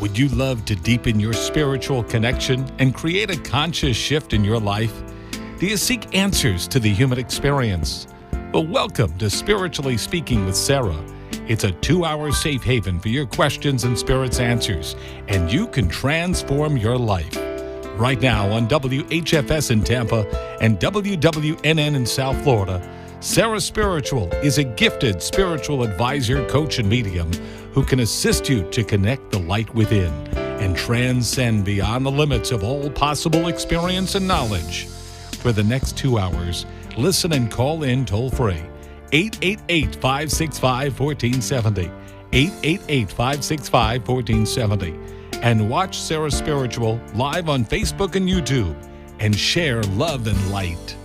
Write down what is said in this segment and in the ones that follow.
Would you love to deepen your spiritual connection and create a conscious shift in your life? Do you seek answers to the human experience? Well, welcome to Spiritually Speaking with Sarah. It's a 2-hour safe haven for your questions and Spirit's answers, and you can transform your life. Right now on WHFS in Tampa and WWNN in South Florida, Sarah Spiritual is a gifted spiritual advisor, coach, and medium who can assist you to connect the light within and transcend beyond the limits of all possible experience and knowledge. For the next 2 hours, listen and call in toll-free, 888-565-1470, 888-565-1470, and watch Sarah Spiritual live on Facebook and YouTube, and share love and light.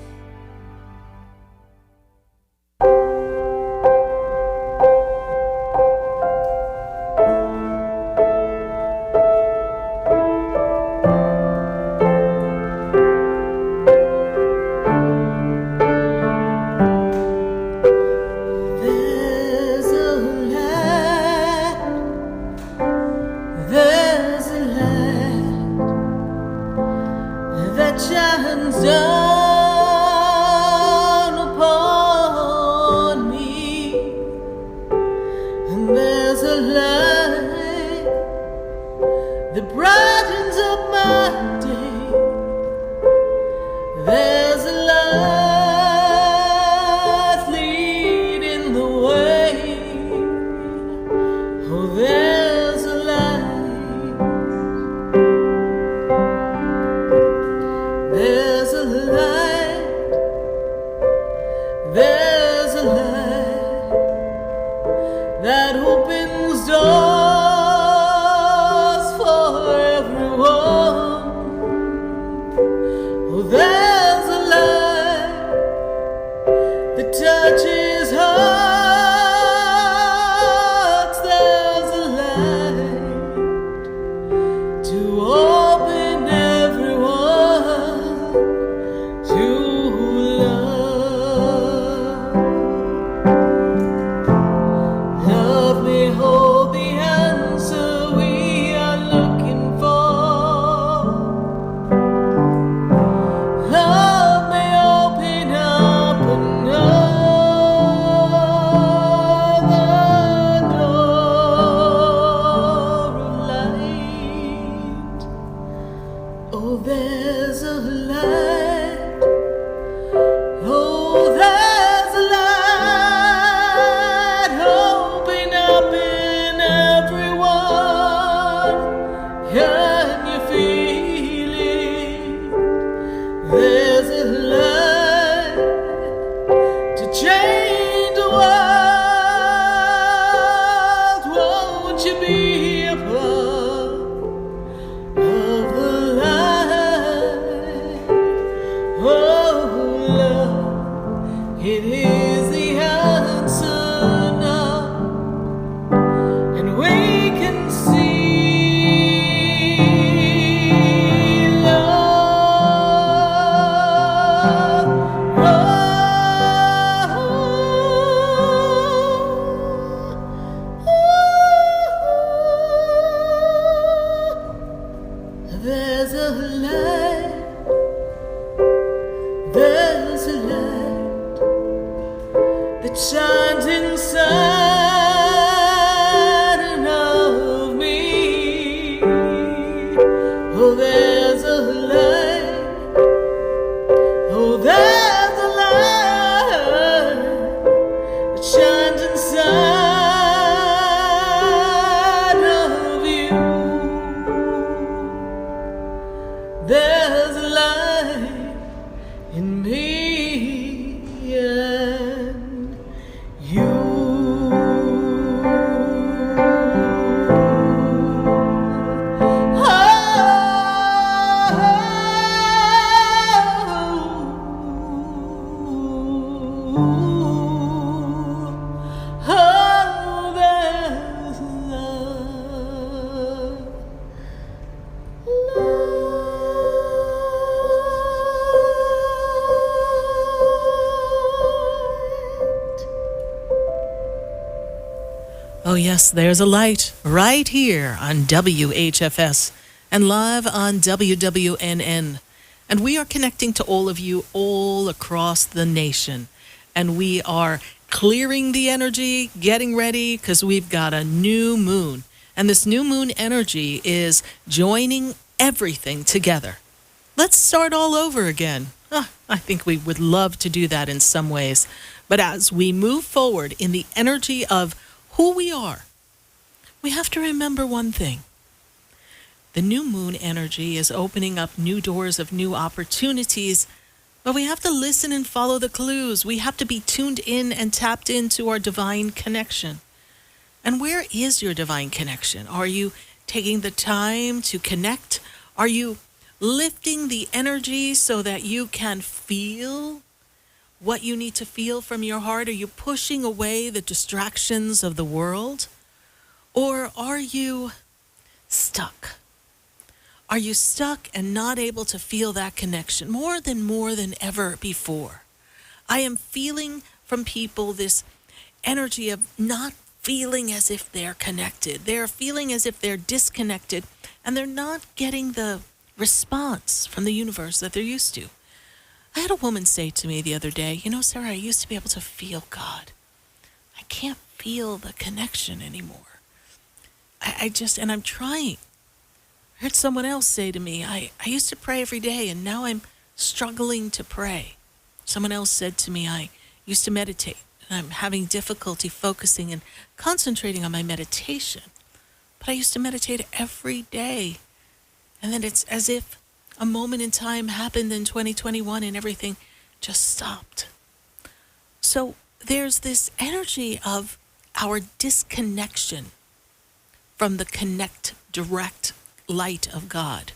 Oh, yes, there's a light right here on WHFS and live on WWNN. And we are connecting to all of you all across the nation. And we are clearing the energy, getting ready, because we've got a new moon. And this new moon energy is joining everything together. Let's start all over again. I think we would love to do that in some ways. But as we move forward in the energy of who we are, we have to remember one thing. The new moon energy is opening up new doors of new opportunities, but we have to listen and follow the clues. We have to be tuned in and tapped into our divine connection. And where is your divine connection? Are you taking the time to connect? Are you lifting the energy so that you can feel what you need to feel from your heart? Are you pushing away the distractions of the world? Or are you stuck? Are you stuck and not able to feel that connection more than ever before? I am feeling from people this energy of not feeling as if they're connected. They're feeling as if they're disconnected, and they're not getting the response from the universe that they're used to. I had a woman say to me the other day, Sarah, I used to be able to feel God. I can't feel the connection anymore. And I'm trying. I heard someone else say to me, I used to pray every day, and now I'm struggling to pray. Someone else said to me, I used to meditate, and I'm having difficulty focusing and concentrating on my meditation. But I used to meditate every day. And then it's as if a moment in time happened in 2021 and everything just stopped. So there's this energy of our disconnection from the connect, direct light of God.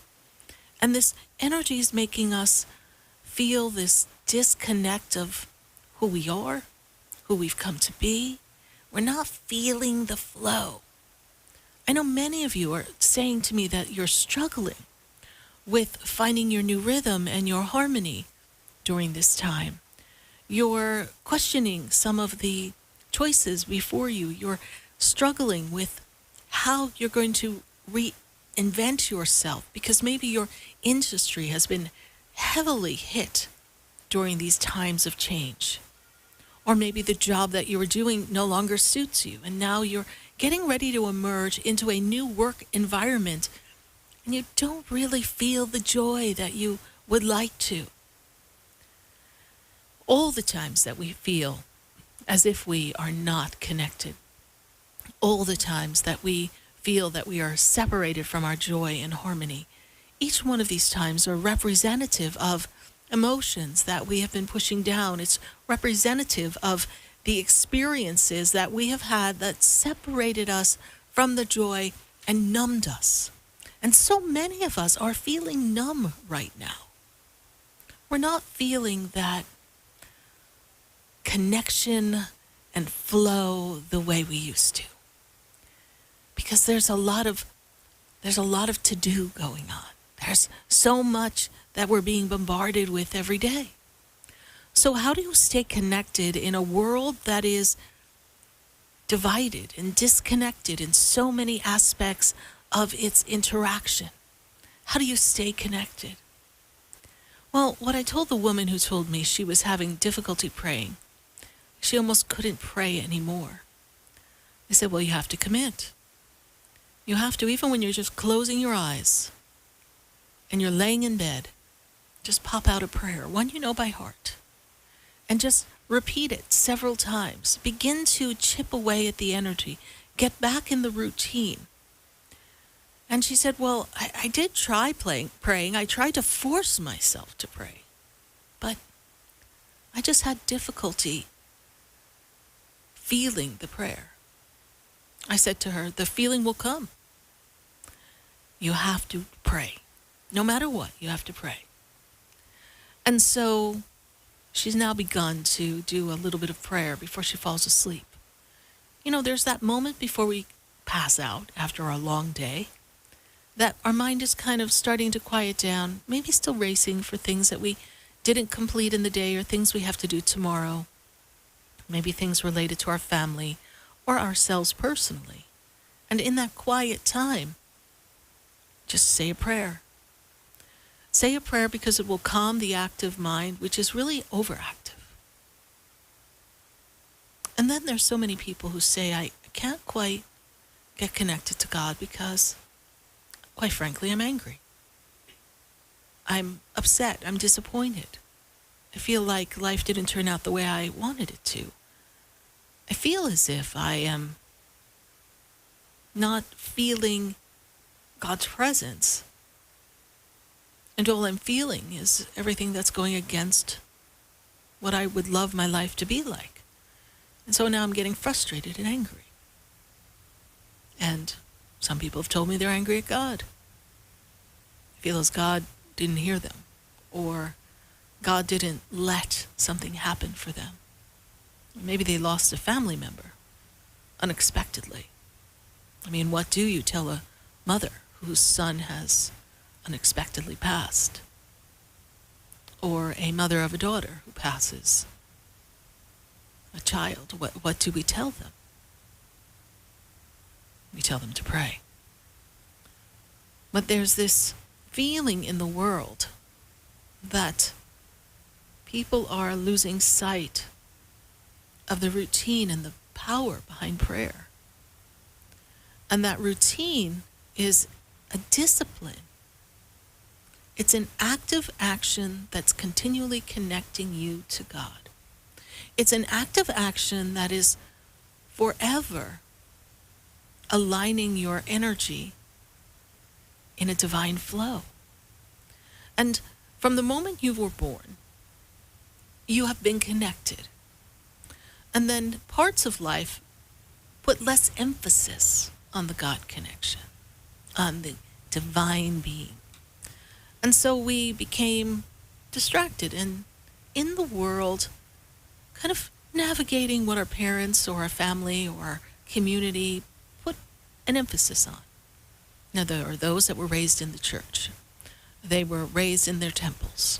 And this energy is making us feel this disconnect of who we are, who we've come to be. We're not feeling the flow. I know many of you are saying to me that you're struggling with finding your new rhythm and your harmony during this time. You're questioning some of the choices before you. You're struggling with how you're going to reinvent yourself because maybe your industry has been heavily hit during these times of change. Or maybe the job that you were doing no longer suits you, and now you're getting ready to emerge into a new work environment, and you don't really feel the joy that you would like to. All the times that we feel as if we are not connected, all the times that we feel that we are separated from our joy and harmony, each one of these times are representative of emotions that we have been pushing down. It's representative of the experiences that we have had that separated us from the joy and numbed us. And so many of us are feeling numb right now. We're not feeling that connection and flow the way we used to. Because there's a lot of to-do going on. There's so much that we're being bombarded with every day. So how do you stay connected in a world that is divided and disconnected in so many aspects of its interaction? How do you stay connected? Well, what I told the woman who told me she was having difficulty praying, she almost couldn't pray anymore. I said, well, you have to commit. You have to, even when you're just closing your eyes and you're laying in bed, just pop out a prayer, one you know by heart, and just repeat it several times. Begin to chip away at the energy. Get back in the routine. And she said, well, I did try praying. I tried to force myself to pray, but I just had difficulty feeling the prayer. I said to her, the feeling will come. You have to pray. No matter what, you have to pray. And so she's now begun to do a little bit of prayer before she falls asleep. There's that moment before we pass out after our long day that our mind is kind of starting to quiet down, maybe still racing for things that we didn't complete in the day or things we have to do tomorrow, maybe things related to our family or ourselves personally. And in that quiet time, just say a prayer. Say a prayer because it will calm the active mind, which is really overactive. And then there's so many people who say, I can't quite get connected to God because, quite frankly, I'm angry. I'm upset. I'm disappointed. I feel like life didn't turn out the way I wanted it to. I feel as if I am not feeling God's presence. And all I'm feeling is everything that's going against what I would love my life to be like. And so now I'm getting frustrated and angry. And some people have told me they're angry at God. I feel as God didn't hear them, or God didn't let something happen for them. Maybe they lost a family member unexpectedly. I mean, what do you tell a mother whose son has unexpectedly passed? Or a mother of a daughter who passes a child? What do we tell them? We tell them to pray. But there's this feeling in the world that people are losing sight of the routine and the power behind prayer. And that routine is a discipline. It's an active action that's continually connecting you to God. It's an active action that is forever aligning your energy in a divine flow. And from the moment you were born, you have been connected. And then parts of life put less emphasis on the God connection, on the divine being. And so we became distracted and in the world, kind of navigating what our parents or our family or our community put an emphasis on. Now, there are those that were raised in the church. They were raised in their temples.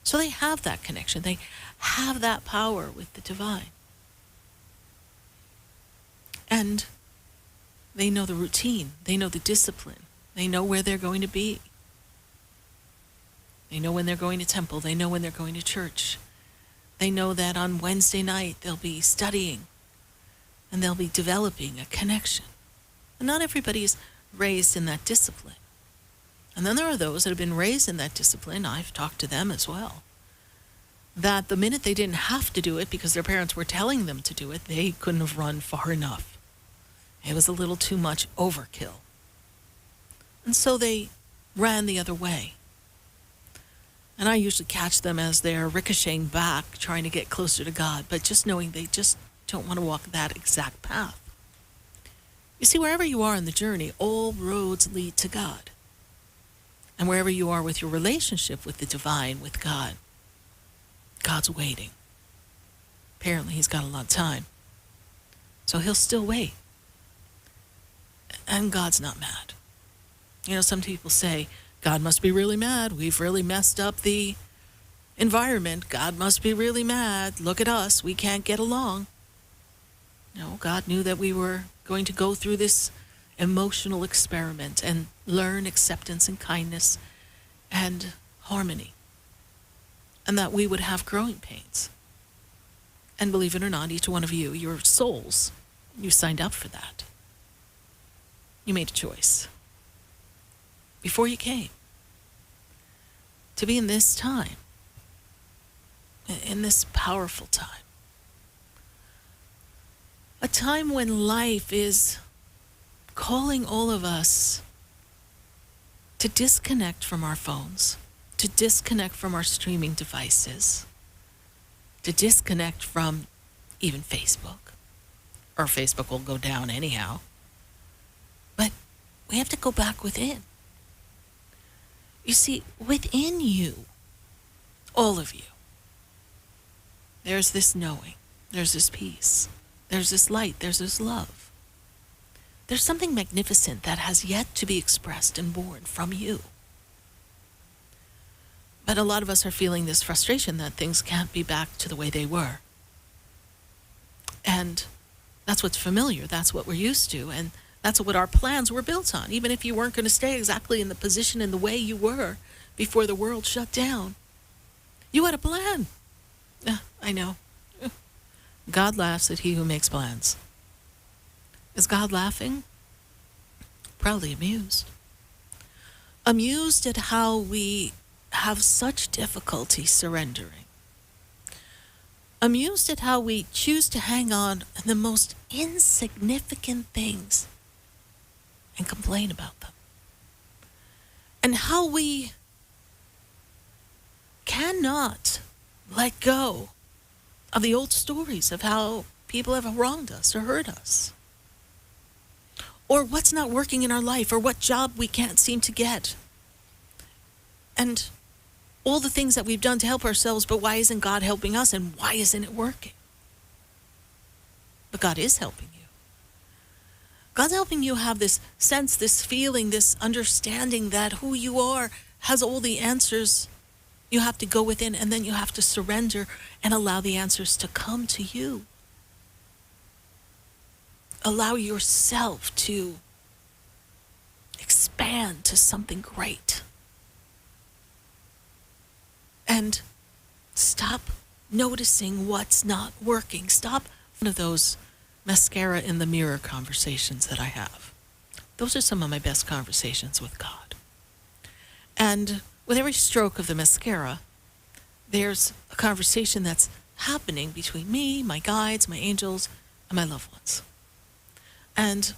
So they have that connection. They have that power with the divine. And they know the routine. They know the discipline. They know where they're going to be. They know when they're going to temple. They know when they're going to church. They know that on Wednesday night they'll be studying and they'll be developing a connection. And not everybody is raised in that discipline. And then there are those that have been raised in that discipline, I've talked to them as well, that the minute they didn't have to do it because their parents were telling them to do it, they couldn't have run far enough. It was a little too much overkill. And so they ran the other way. And I usually catch them as they're ricocheting back, trying to get closer to God, but just knowing they just don't want to walk that exact path. You see, wherever you are in the journey, all roads lead to God. And wherever you are with your relationship with the divine, with God, God's waiting. Apparently, he's got a lot of time. So he'll still wait. And God's not mad. You know, some people say, God must be really mad. We've really messed up the environment. God must be really mad. Look at us. We can't get along. No, God knew that we were going to go through this emotional experiment and learn acceptance and kindness and harmony. And that we would have growing pains. And believe it or not, each one of you, your souls, you signed up for that. You made a choice before you came to be in this time, in this powerful time. A time when life is calling all of us to disconnect from our phones, to disconnect from our streaming devices, to disconnect from even Facebook. Or Facebook will go down anyhow. But we have to go back within. You see, within you, all of you, there's this knowing, there's this peace, there's this light, there's this love. There's something magnificent that has yet to be expressed and born from you. But a lot of us are feeling this frustration that things can't be back to the way they were. And That's what's familiar. That's what we're used to. And that's what our plans were built on. Even if you weren't going to stay exactly in the position and the way you were before the world shut down, you had a plan. I know. God laughs at he who makes plans. Is God laughing? Probably amused. Amused at how we have such difficulty surrendering. Amused at how we choose to hang on to the most insignificant things and complain about them. And how we cannot let go of the old stories of how people have wronged us or hurt us. Or what's not working in our life, or what job we can't seem to get. And all the things that we've done to help ourselves, but why isn't God helping us, and why isn't it working? But God is helping you. God's helping you have this sense, this feeling, this understanding that who you are has all the answers. You have to go within, and then you have to surrender and allow the answers to come to you. Allow yourself to expand to something great. And stop noticing what's not working. Stop one of those mascara in the mirror conversations that I have. Those are some of my best conversations with God. And with every stroke of the mascara, there's a conversation that's happening between me, my guides, my angels, and my loved ones. And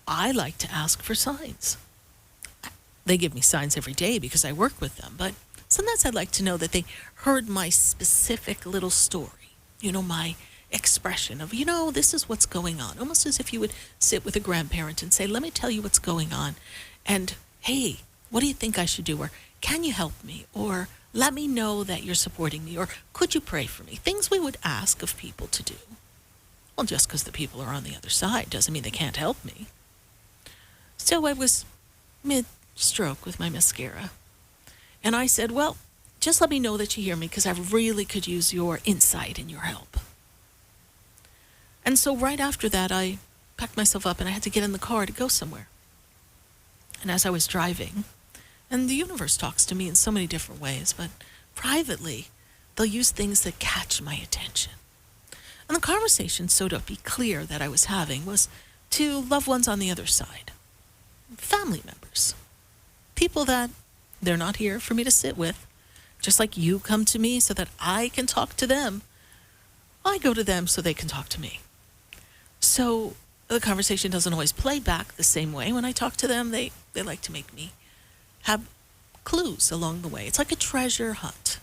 I like to ask for signs. They give me signs every day because I work with them, but sometimes I'd like to know that they heard my specific little story, my expression of, this is what's going on. Almost as if you would sit with a grandparent and say, let me tell you what's going on. And, hey, what do you think I should do? Or can you help me? Or let me know that you're supporting me. Or could you pray for me? Things we would ask of people to do. Well, just because the people are on the other side doesn't mean they can't help me. So I was mid-stroke with my mascara. And I said, well, just let me know that you hear me because I really could use your insight and your help. And so right after that, I packed myself up and I had to get in the car to go somewhere. And as I was driving, and the universe talks to me in so many different ways, but privately, they'll use things that catch my attention. And the conversation, so to be clear, that I was having was to loved ones on the other side. Family members. People that they're not here for me to sit with. Just like you come to me so that I can talk to them. I go to them so they can talk to me. So the conversation doesn't always play back the same way. When I talk to them, they like to make me have clues along the way. It's like a treasure hunt.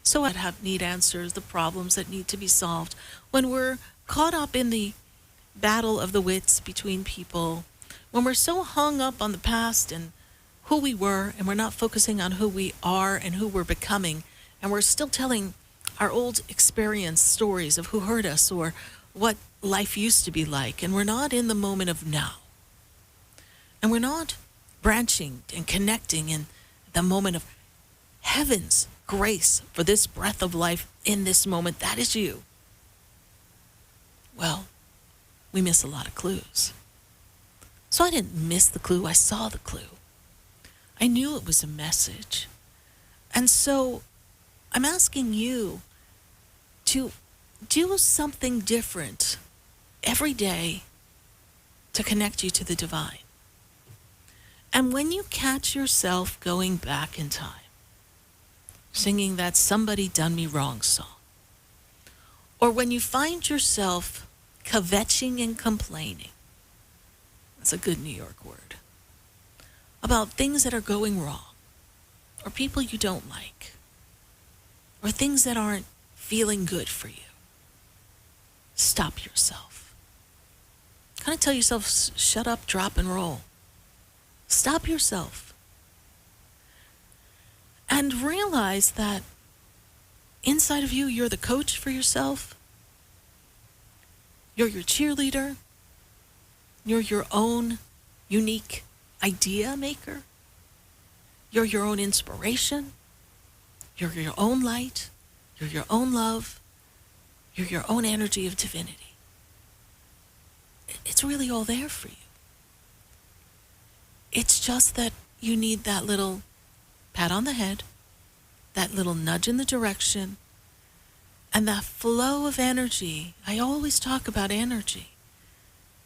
So I'd need answers, the problems that need to be solved. When we're caught up in the battle of the wits between people, when we're so hung up on the past and who we were, and we're not focusing on who we are and who we're becoming, and we're still telling our old experience stories of who hurt us or what life used to be like, and we're not in the moment of now. And we're not branching and connecting in the moment of heaven's grace for this breath of life in this moment. That is you. Well, we miss a lot of clues. So I didn't miss the clue. I saw the clue. I knew it was a message. And so I'm asking you to do something different every day to connect you to the divine. And when you catch yourself going back in time, singing that "Somebody Done Me Wrong" song, or when you find yourself kvetching and complaining, that's a good New York word, about things that are going wrong, or people you don't like, or things that aren't feeling good for you, stop yourself. Kind of tell yourself, shut up, drop, and roll. Stop yourself. And realize that inside of you, you're the coach for yourself. You're your cheerleader. You're your own unique idea maker. You're your own inspiration. You're your own light. You're your own love. You're your own energy of divinity. it's really all there for you. It's just that you need that little pat on the head, that little nudge in the direction, and that flow of energy. I always talk about energy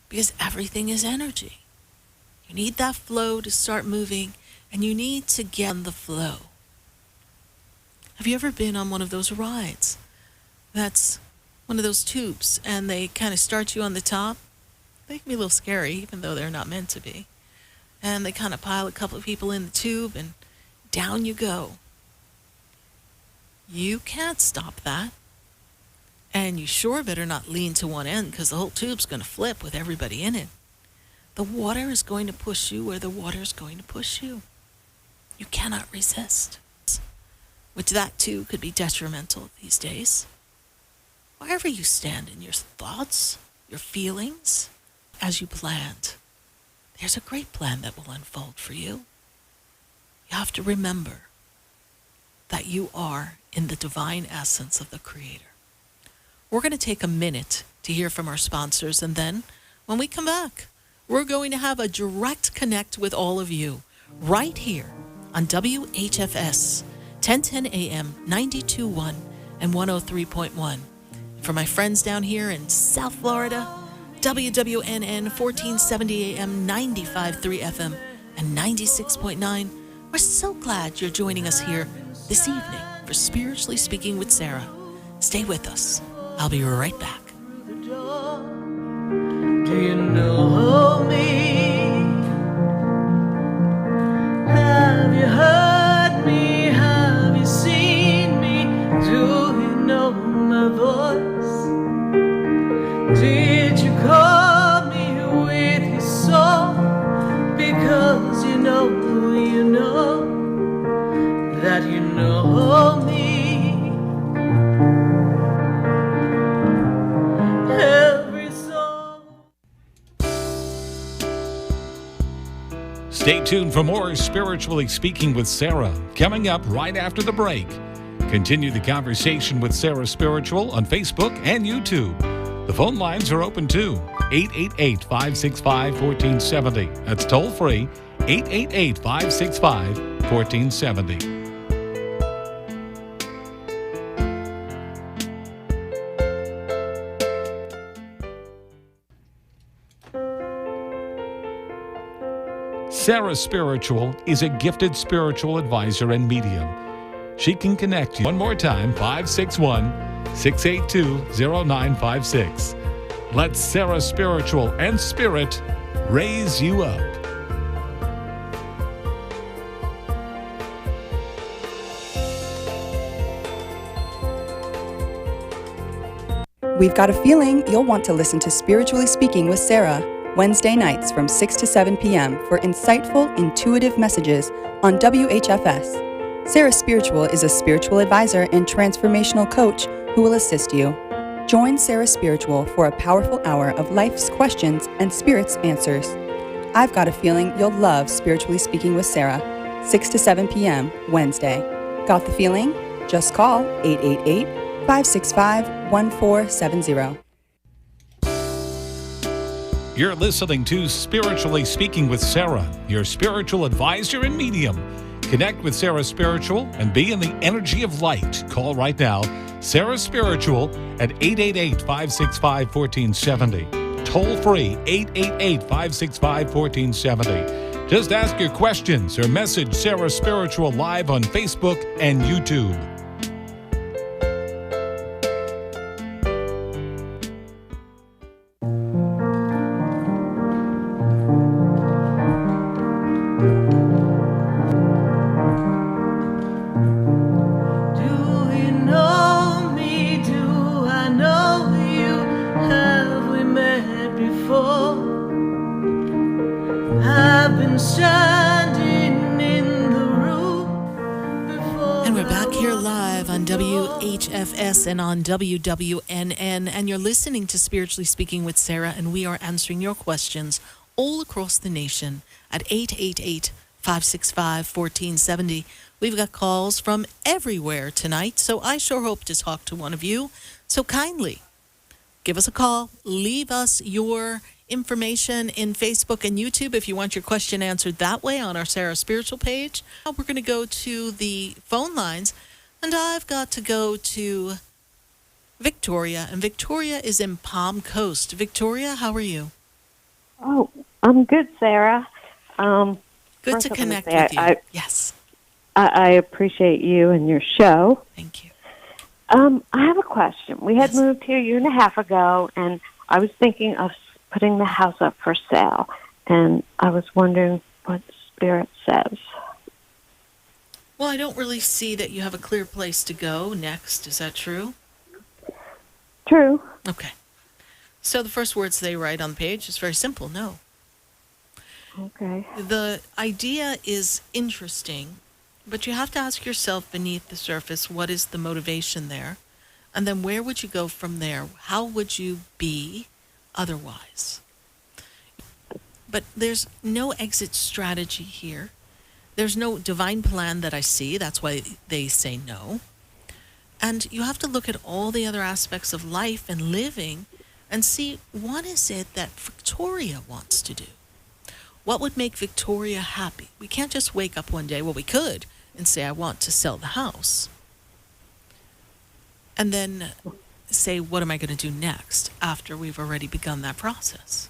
because everything is energy. You need that flow to start moving, and you need to get on the flow. Have you ever been on one of those rides? That's one of those tubes, and they kind of start you on the top. They can be a little scary, even though they're not meant to be. And they kind of pile a couple of people in the tube, and down you go. You can't stop that. And you sure better not lean to one end, because the whole tube's going to flip with everybody in it. The water is going to push you where the water is going to push you. You cannot resist. Which that, too, could be detrimental these days. Wherever you stand in your thoughts, your feelings, as you planned, there's a great plan that will unfold for you. You have to remember that you are in the divine essence of the Creator. We're going to take a minute to hear from our sponsors, and then when we come back, we're going to have a direct connect with all of you right here on WHFS, 1010 AM, 92.1 and 103.1. For my friends down here in South Florida, WWNN 1470 AM, 95.3 FM, and 96.9. We're so glad you're joining us here this evening for Spiritually Speaking with Sarah. Stay with us. I'll be right back. Do you know me? Have you heard me? Have you seen me? Do you know my voice? Did you call me with your soul? Because you know that you know me. Every soul. Stay tuned for more Spiritually Speaking with Sarah, coming up right after the break. Continue the conversation with Sarah Spiritual on Facebook and YouTube. The phone lines are open too. 888-565-1470. That's toll free. 888-565-1470. Sarah Spiritual is a gifted spiritual advisor and medium. She can connect you. One more time, 561-682-0956. Let Sarah Spiritual and Spirit raise you up. We've got a feeling you'll want to listen to Spiritually Speaking with Sarah, Wednesday nights from 6 to 7 p.m. for insightful, intuitive messages on WHFS. Sarah Spiritual is a spiritual advisor and transformational coach who will assist you. Join Sarah Spiritual for a powerful hour of life's questions and Spirit's answers. I've got a feeling you'll love Spiritually Speaking with Sarah, 6 to 7 p.m. Wednesday. Got the feeling? Just call 888-565-1470. You're listening to Spiritually Speaking with Sarah, your spiritual advisor and medium. Connect with Sarah Spiritual and be in the energy of light. Call right now, Sarah Spiritual at 888-565-1470. Toll free, 888-565-1470. Just ask your questions or message Sarah Spiritual live on Facebook and YouTube. WHFS and on WWNN, and you're listening to Spiritually Speaking with Sarah, and we are answering your questions all across the nation at 888-565-1470. We've got calls from everywhere tonight, so I sure hope to talk to one of you. So kindly give us a call, leave us your information in Facebook and YouTube if you want your question answered that way on our Sarah Spiritual page. Now we're going to go to the phone lines, and I've got to go to Victoria, and Victoria is in Palm Coast. Victoria, how are you? Oh, I'm good, Sarah. Good First to I'm gonna connect say with you. Yes. I appreciate you and your show. Thank you. I have a question. We had Yes. moved here a year and a half ago, and I was thinking of putting the house up for sale, and I was wondering what Spirit says. Well, I don't really see that you have a clear place to go next. Is that true? True. Okay. So the first words they write on the page is very simple, no. Okay. The idea is interesting, but you have to ask yourself beneath the surface, what is the motivation there? And then where would you go from there? How would you be otherwise? But there's no exit strategy here. There's no divine plan that I see. That's why they say no. And you have to look at all the other aspects of life and living and see, what is it that Victoria wants to do? What would make Victoria happy? We can't just wake up one day, well, we could, and say, I want to sell the house. And then say, what am I going to do next after we've already begun that process?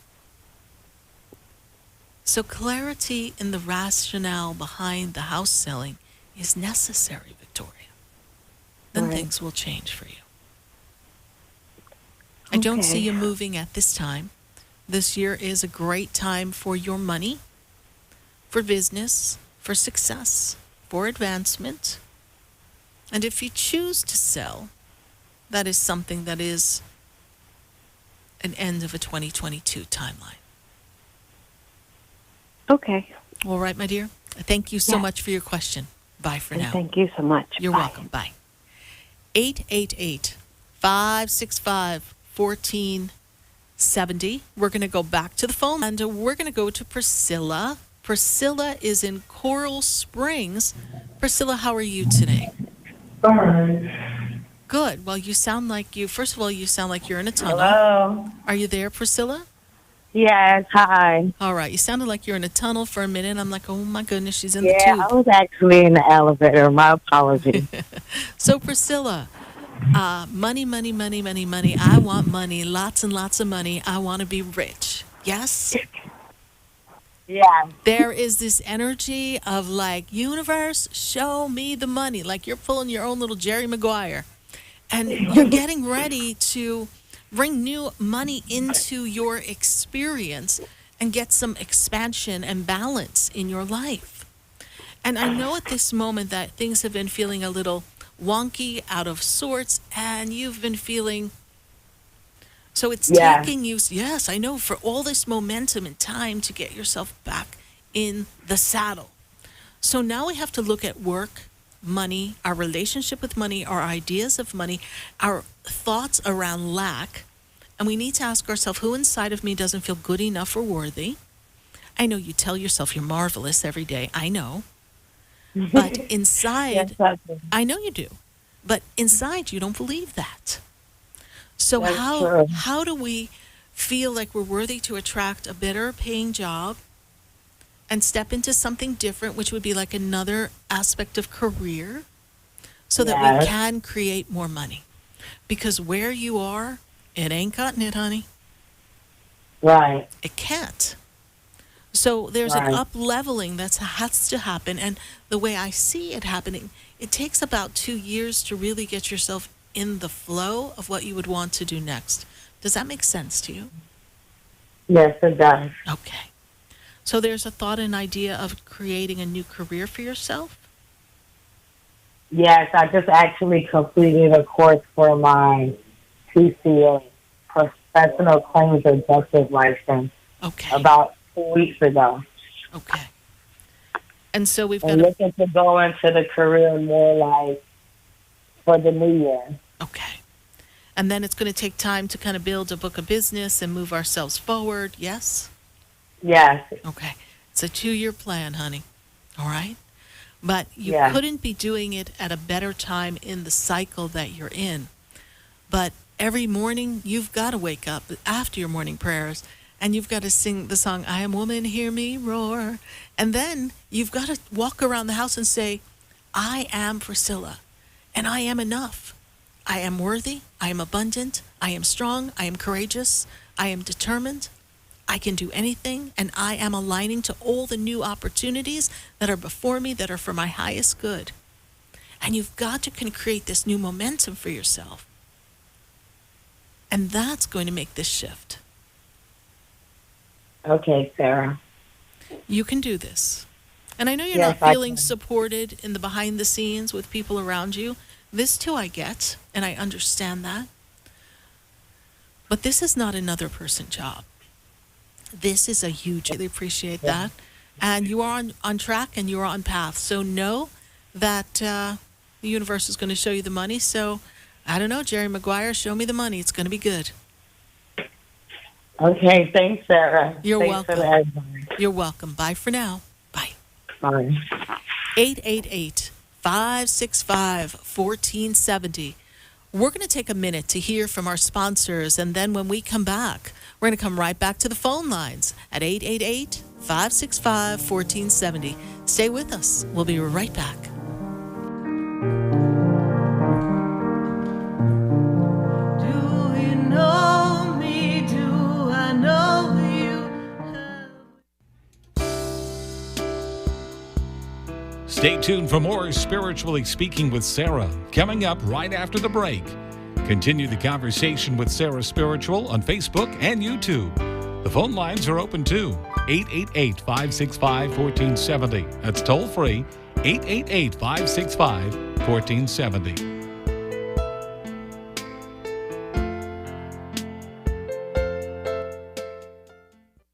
So clarity in the rationale behind the house selling is necessary, Victoria. Then Right. things will change for you. I don't see you moving at this time. This year is a great time for your money, for business, for success, for advancement. And if you choose to sell, that is something that is an end of a 2022 timeline. Okay. All right, my dear. Thank you so Yeah. much for your question. Bye for And now. thank you so much. You're Bye. welcome. Bye. 888-565-1470. We're going to go back to the phone, and we're going to go to Priscilla. Priscilla is in Coral Springs. Priscilla, how are you today? All right. Good. Well, you sound like first of all, you sound like you're in a tunnel. Hello. Are you there, Priscilla? Yes. Hi. All right. You sounded like you're in a tunnel for a minute. I'm like, oh my goodness, she's in the Yeah, tube. I was actually in the elevator. My apologies. So, Priscilla, money, money, money, money, money. I want money, lots and lots of money. I want to be rich. Yes? Yeah. There is this energy of like, universe, show me the money. Like you're pulling your own little Jerry Maguire. And you're getting ready to bring new money into your experience and get some expansion and balance in your life. And I know at this moment that things have been feeling a little wonky, out of sorts, and you've been feeling, so it's Yeah. taking you, yes, I know, for all this momentum and time to get yourself back in the saddle. So now we have to look at work, money, our relationship with money, our ideas of money, our thoughts around lack, and we need to ask ourselves, who inside of me doesn't feel good enough or worthy? I know you tell yourself you're marvelous every day. I know. But inside, Yes, I do. I know you do, but inside you don't believe that. So That's true. how do we feel like we're worthy to attract a better paying job and step into something different, which would be like another aspect of career, so that we Yes. can create more money? Because where you are, it ain't cutting it, honey. Right. It can't. So there's an Right. up-leveling that has to happen. And the way I see it happening, it takes about 2 years to really get yourself in the flow of what you would want to do next. Does that make sense to you? Yes, it does. Okay. So there's a thought and idea of creating a new career for yourself? Yes, I just actually completed a course for my PCA, Professional Claims Adjuster license, Okay. about 2 weeks ago. Okay. And so we've got I'm to, looking to go into the career more like for the new year. okay. And then it's going to take time to kind of build a book of business and move ourselves forward. Yes? Yes. Okay. It's a 2-year plan, honey. All right? But you Yeah. couldn't be doing it at a better time in the cycle that you're in. But every morning, you've got to wake up after your morning prayers and you've got to sing the song, I am woman, hear me roar. And then you've got to walk around the house and say, I am Priscilla, and I am enough. I am worthy, I am abundant, I am strong, I am courageous, I am determined, I can do anything, and I am aligning to all the new opportunities that are before me that are for my highest good. And you've got to create this new momentum for yourself. And that's going to make this shift. Okay, Sarah. You can do this. And I know you're Yes, not I feeling can. supported in the behind the scenes with people around you. This too I get, and I understand that. But this is not another person job. This is a huge, I really appreciate that. And you are on track and you are on path. So know that the universe is going to show you the money. So, I don't know, Jerry Maguire, show me the money. It's going to be good. Okay, thanks, Sarah. You're thanks welcome. For the advice. You're welcome. Bye for now. Bye. Bye. 888-565-1470. We're going to take a minute to hear from our sponsors, and then when we come back, we're going to come right back to the phone lines at 888-565-1470. Stay with us. We'll be right back. Do you know me? Do I know you? Stay tuned for more Spiritually Speaking with Sarah, coming up right after the break. Continue the conversation with Sarah Spiritual on Facebook and YouTube. The phone lines are open too. 888-565-1470. That's toll free. 888-565-1470.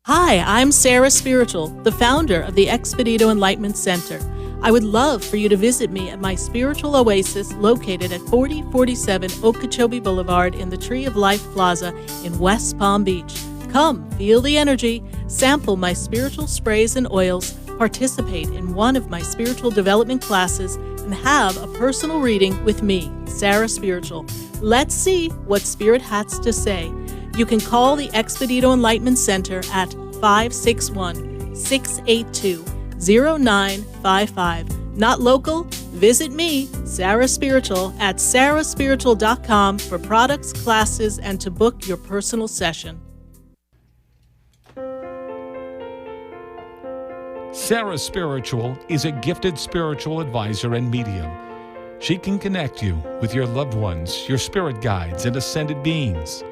Hi, I'm Sarah Spiritual, the founder of the Expedito Enlightenment Center. I would love for you to visit me at my spiritual oasis located at 4047 Okeechobee Boulevard in the Tree of Life Plaza in West Palm Beach. Come, feel the energy, sample my spiritual sprays and oils, participate in one of my spiritual development classes, and have a personal reading with me, Sarah Spiritual. Let's see what Spirit has to say. You can call the Expedito Enlightenment Center at 561-682-0955. Not local? Visit me, Sarah Spiritual, at sarahspiritual.com for products, classes, and to book your personal session. Sarah Spiritual is a gifted spiritual advisor and medium. She can connect you with your loved ones, your spirit guides, and ascended beings.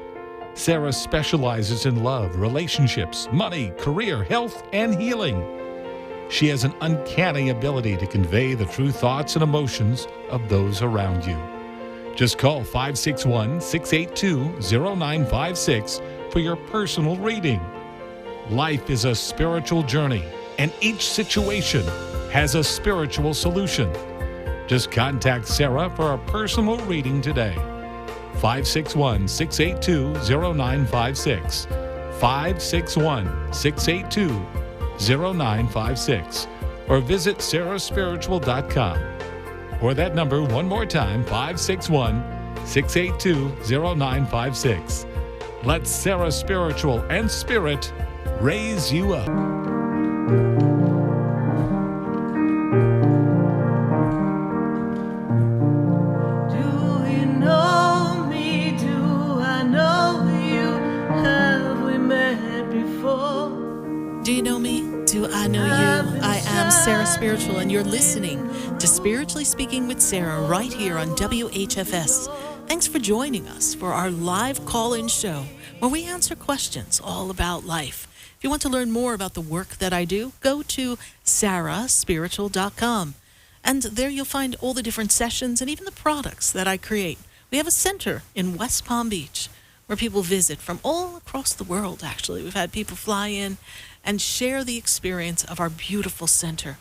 Sarah specializes in love, relationships, money, career, health, and healing. She has an uncanny ability to convey the true thoughts and emotions of those around you. Just call 561-682-0956 for your personal reading. Life is a spiritual journey, and each situation has a spiritual solution. Just contact Sarah for a personal reading today. 561-682-0956. 561-682-0956. Or visit sarahspiritual.com. Or that number one more time, 561-682-0956. Let Sarah Spiritual and Spirit raise you up. Do you know me? Do I know you? I am Sarah Spiritual, and you're listening to Spiritually Speaking with Sarah right here on WHFS. Thanks for joining us for our live call-in show where we answer questions all about life. If you want to learn more about the work that I do, go to sarahspiritual.com. And there you'll find all the different sessions and even the products that I create. We have a center in West Palm Beach where people visit from all across the world, actually. We've had people fly in and share the experience of our beautiful center.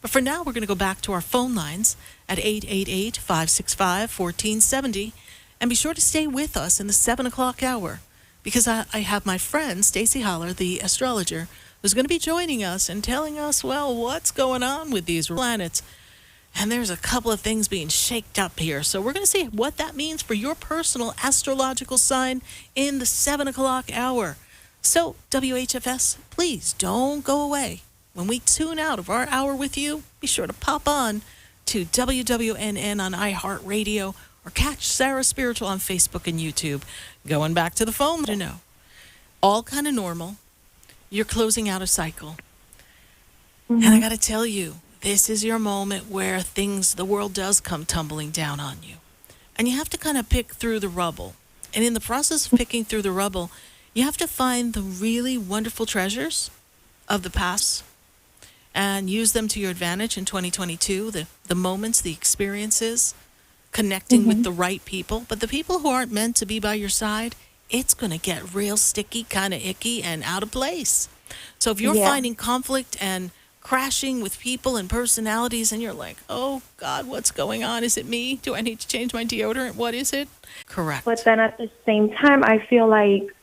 But for now, we're going to go back to our phone lines at 888-565-1470. And be sure to stay with us in the 7 o'clock hour, because I have my friend, Stacie Haller, the astrologer, who's going to be joining us and telling us, well, what's going on with these planets. And there's a couple of things being shaked up here. So we're going to see what that means for your personal astrological sign in the 7 o'clock hour. So, WHFS, please don't go away. When we tune out of our hour with you, be sure to pop on to WWNN on iHeartRadio or catch Sarah Spiritual on Facebook and YouTube. Going back to the phone to know. All kind of normal. You're closing out a cycle. And I got to tell you, this is your moment where the world does come tumbling down on you. And you have to kind of pick through the rubble. And in the process of picking through the rubble, you have to find the really wonderful treasures of the past and use them to your advantage in 2022. The moments, the experiences, connecting with the right people. But the people who aren't meant to be by your side, it's going to get real sticky, kind of icky, and out of place. So if you're finding conflict and crashing with people and personalities and you're like, oh God, what's going on? Is it me? Do I need to change my deodorant? What is it? Correct. But then at the same time, I feel like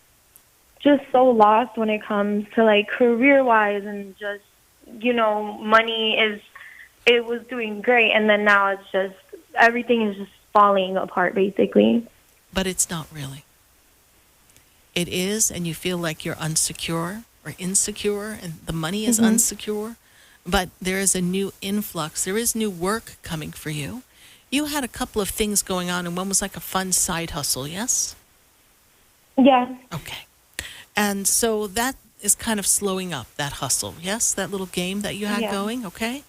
just so lost when it comes to like career-wise and just, money it was doing great. And then now it's just, everything is just falling apart basically. But it's not really. It is, and you feel like you're unsecure or insecure and the money is unsecure. But there is a new influx. There is new work coming for you. You had a couple of things going on, and one was like a fun side hustle, yes? Yeah. Okay. And so that is kind of slowing up, that hustle, yes? That little game that you had going, okay?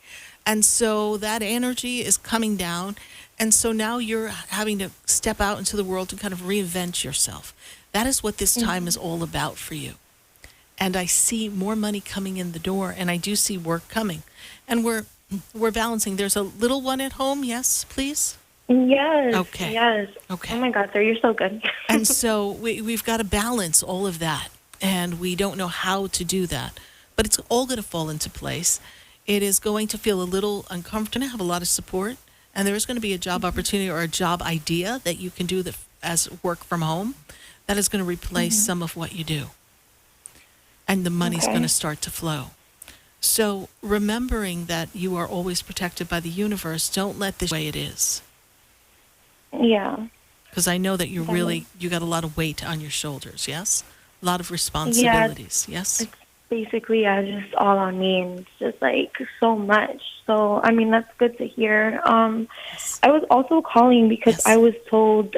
And so that energy is coming down, and so now you're having to step out into the world and kind of reinvent yourself. That is what this time is all about for you. And I see more money coming in the door, and I do see work coming. And we're balancing. There's a little one at home, yes, please? Yes. Okay. Yes. Okay. Oh my God, sir, you're so good. And so we've got to balance all of that, and we don't know how to do that. But it's all going to fall into place. It is going to feel a little uncomfortable, have a lot of support, and there is going to be a job opportunity or a job idea that you can do as work from home that is going to replace some of what you do. And the money's going to start to flow. So remembering that you are always protected by the universe, don't let this way it is. Yeah. Because I know that you got a lot of weight on your shoulders, yes? A lot of responsibilities, yes? It's basically just all on me, and it's just like so much. So, I mean, that's good to hear. I was also calling because I was told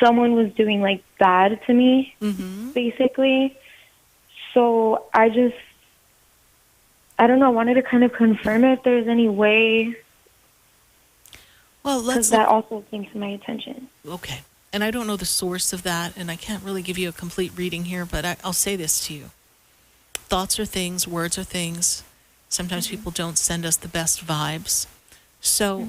someone was doing like bad to me, basically. So I don't know, I wanted to kind of confirm if there's any way, because that also came to my attention. Okay. And I don't know the source of that, and I can't really give you a complete reading here, but I'll say this to you. Thoughts are things, words are things. Sometimes people don't send us the best vibes. So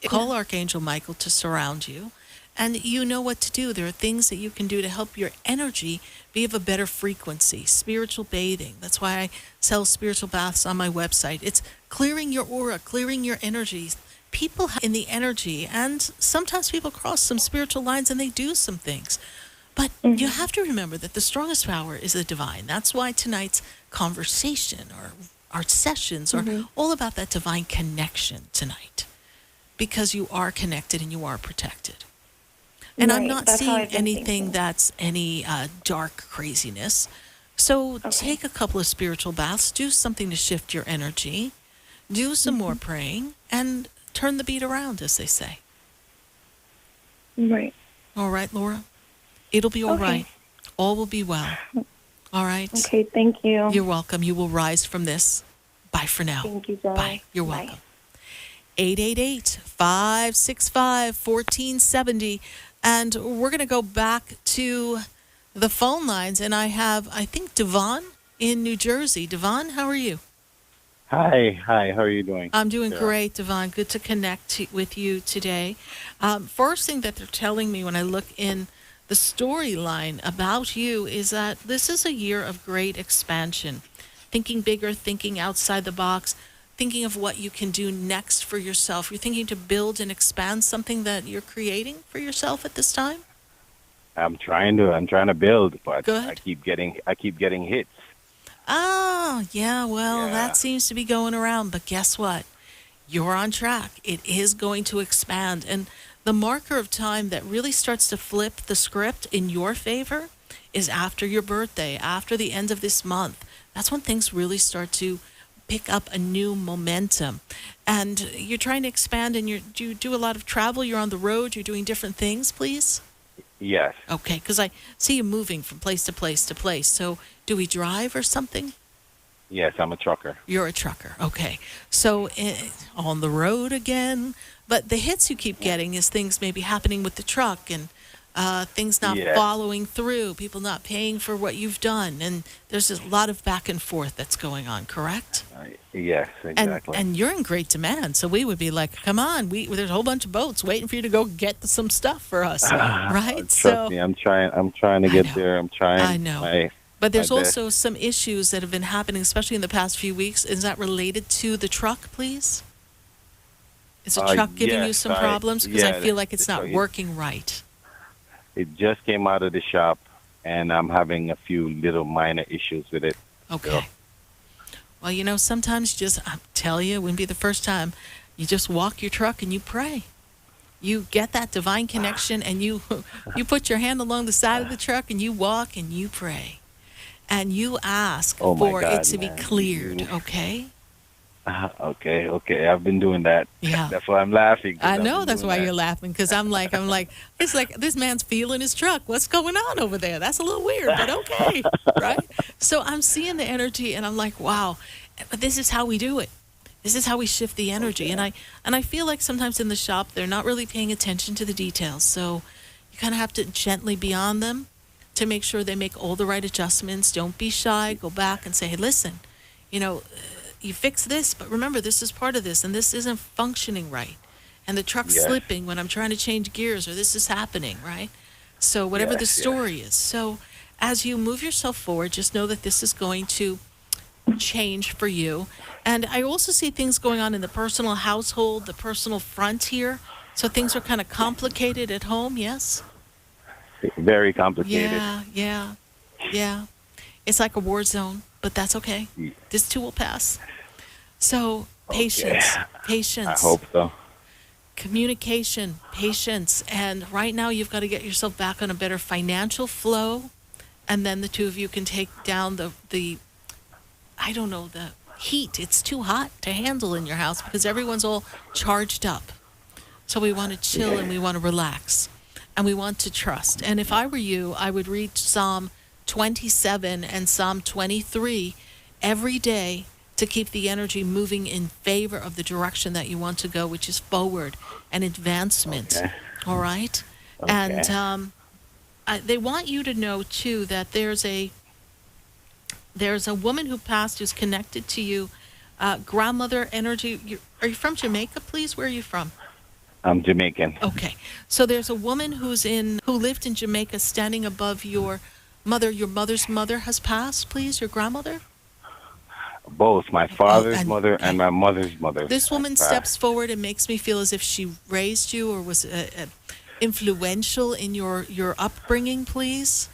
call Archangel Michael to surround you. And you know what to do. There are things that you can do to help your energy be of a better frequency. Spiritual bathing. That's why I sell spiritual baths on my website. It's clearing your aura, clearing your energies. People in the energy, and sometimes people cross some spiritual lines and they do some things. But you have to remember that the strongest power is the divine. That's why tonight's conversation or our sessions are all about that divine connection tonight. Because you are connected and you are protected. And I'm not seeing anything that's any dark craziness. So take a couple of spiritual baths, do something to shift your energy, do some more praying, and turn the beat around, as they say. Right. All right, Laura? It'll be all right. All will be well. All right? Okay, thank you. You're welcome. You will rise from this. Bye for now. Thank you, Zoe. Bye. You're welcome. 888-565-1470. And we're going to go back to the phone lines. And I have, I think, Devon in New Jersey. Devon, how are you? Hi. How are you doing? I'm doing great, Devon. Good to connect with you today. First thing that they're telling me when I look in the storyline about you is that this is a year of great expansion. Thinking bigger, thinking outside the box, thinking of what you can do next for yourself. You're thinking to build and expand something that you're creating for yourself at this time? I'm trying to build, but Good. I keep getting hits. Oh, yeah, well, that seems to be going around, but guess what? You're on track. It is going to expand, and the marker of time that really starts to flip the script in your favor is after your birthday, after the end of this month. That's when things really start to pick up a new momentum. And you're trying to expand, and do you do a lot of travel? You're on the road, you're doing different things, please? Yes. Okay, because I see you moving from place to place to place. So do we drive or something? Yes, I'm a trucker. You're a trucker. Okay. So on the road again. But the hits you keep getting is things maybe happening with the truck and things not following through, people not paying for what you've done. And there's a lot of back and forth that's going on, correct? Yes, exactly. And you're in great demand. So we would be like, come on, there's a whole bunch of boats waiting for you to go get some stuff for us, right? Trust me, I'm trying to get there. I'm trying. I know. But there's also some issues that have been happening, especially in the past few weeks. Is that related to the truck, please? Is the truck giving you some problems? Because I feel like it's not working right. It just came out of the shop, and I'm having a few little minor issues with it. Okay. So. Well, sometimes I tell you, it wouldn't be the first time. You just walk your truck and you pray. You get that divine connection, and you put your hand along the side of the truck and you walk and you pray. And you ask for it to be cleared, okay? Okay. I've been doing that. Yeah. That's why I'm laughing. I know that's why you're laughing, because I'm like, it's like this man's feeling his truck. What's going on over there? That's a little weird, but okay, right? So I'm seeing the energy, and I'm like, wow. But this is how we do it. This is how we shift the energy. Okay. And I feel like sometimes in the shop, they're not really paying attention to the details. So you kind of have to gently be on them to make sure they make all the right adjustments. Don't be shy. Go back and say, hey, listen, you fix this, but remember, this is part of this, and this isn't functioning right. And the truck's slipping when I'm trying to change gears, or this is happening, right? So whatever the story is. So as you move yourself forward, just know that this is going to change for you. And I also see things going on in the personal household, the personal front here. So things are kind of complicated at home, yes? Very complicated. Yeah. It's like a war zone, but that's okay. This too will pass. So patience. I hope so. Communication, patience. And right now you've got to get yourself back on a better financial flow. And then the two of you can take down the heat. It's too hot to handle in your house because everyone's all charged up. So we want to chill and we want to relax. And we want to trust. And if I were you, I would read Psalm 27 and Psalm 23 every day to keep the energy moving in favor of the direction that you want to go, which is forward and advancement. Okay. All right? Okay. And they want you to know, too, that there's a woman who passed who's connected to you, grandmother energy. Are you from Jamaica, please? Where are you from? I'm Jamaican. Okay. So there's a woman who lived in Jamaica standing above your mother. Your mother's mother has passed, please? Your grandmother? Both. My father's mother and my mother's mother. This woman steps forward and makes me feel as if she raised you or was influential in your upbringing, please.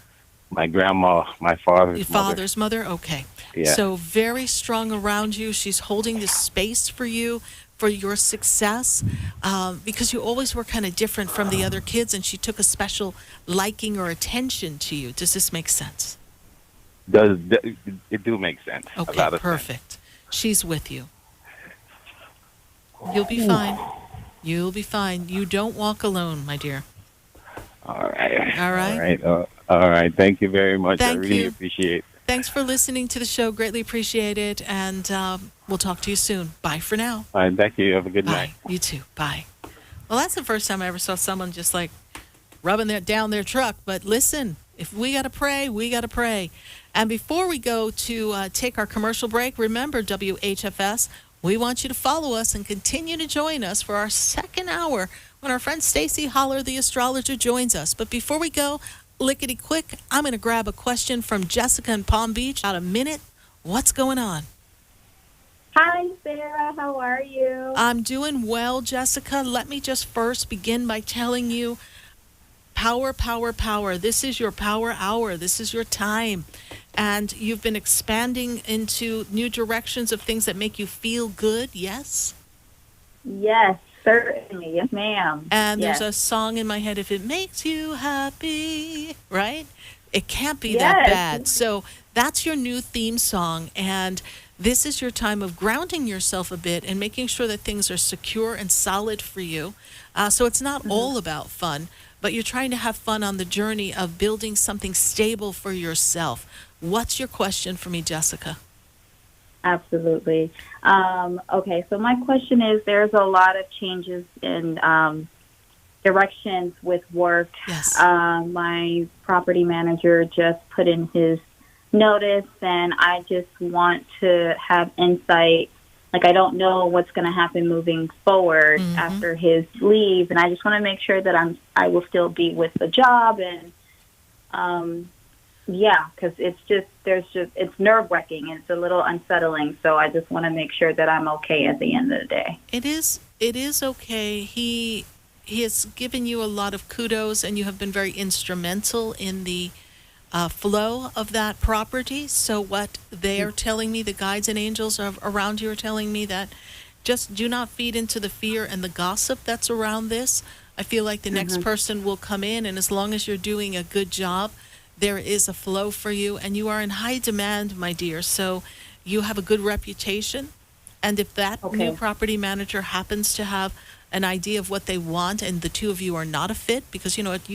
My grandma, my father's Your father's mother? Okay. Yeah. So very strong around you. She's holding this space for you, for your success, because you always were kind of different from the other kids, and she took a special liking or attention to you. Does this make sense? It do make sense. Okay, perfect. Sense. She's with you. You'll be fine. You'll be fine. You don't walk alone, my dear. All right. All right. All right. All right. Thank you very much. Thank I really you. appreciate it. Thanks for listening to the show. Greatly appreciate it. And we'll talk to you soon. Bye for now. All right. Thank you. Have a good night. Bye. You too. Bye. Well, that's the first time I ever saw someone just like rubbing down their truck. But listen, if we got to pray, we got to pray. And before we go to take our commercial break, remember, WHFS, we want you to follow us and continue to join us for our second hour when our friend Stacie Haller, the astrologer, joins us. But before we go, lickety quick, I'm going to grab a question from Jessica in Palm Beach. About a minute. What's going on? Hi, Sarah. How are you? I'm doing well, Jessica. Let me just first begin by telling you, power, power, power. This is your power hour. This is your time. And you've been expanding into new directions of things that make you feel good, yes? Yes, certainly. Yes, ma'am. And there's a song in my head, if it makes you happy, right? It can't be that bad. So that's your new theme song, and this is your time of grounding yourself a bit and making sure that things are secure and solid for you. So it's not all about fun, but you're trying to have fun on the journey of building something stable for yourself. What's your question for me, Jessica? Absolutely. Okay, so my question is, there's a lot of changes in directions with work. Yes. My property manager just put in his notice, and I just want to have insight. Like, I don't know what's going to happen moving forward after his leave, and I just want to make sure that I will still be with the job, and because it's nerve-wracking. It's a little unsettling, so I just want to make sure that I'm okay at the end of the day. It is okay. He has given you a lot of kudos, and you have been very instrumental in the flow of that property. So what they are telling me, the guides and angels around you are telling me, that just do not feed into the fear and the gossip that's around this. I feel like the next person will come in, and as long as you're doing a good job, there is a flow for you, and you are in high demand, my dear. So you have a good reputation, and if that new property manager happens to have an idea of what they want, and the two of you are not a fit, because you know what,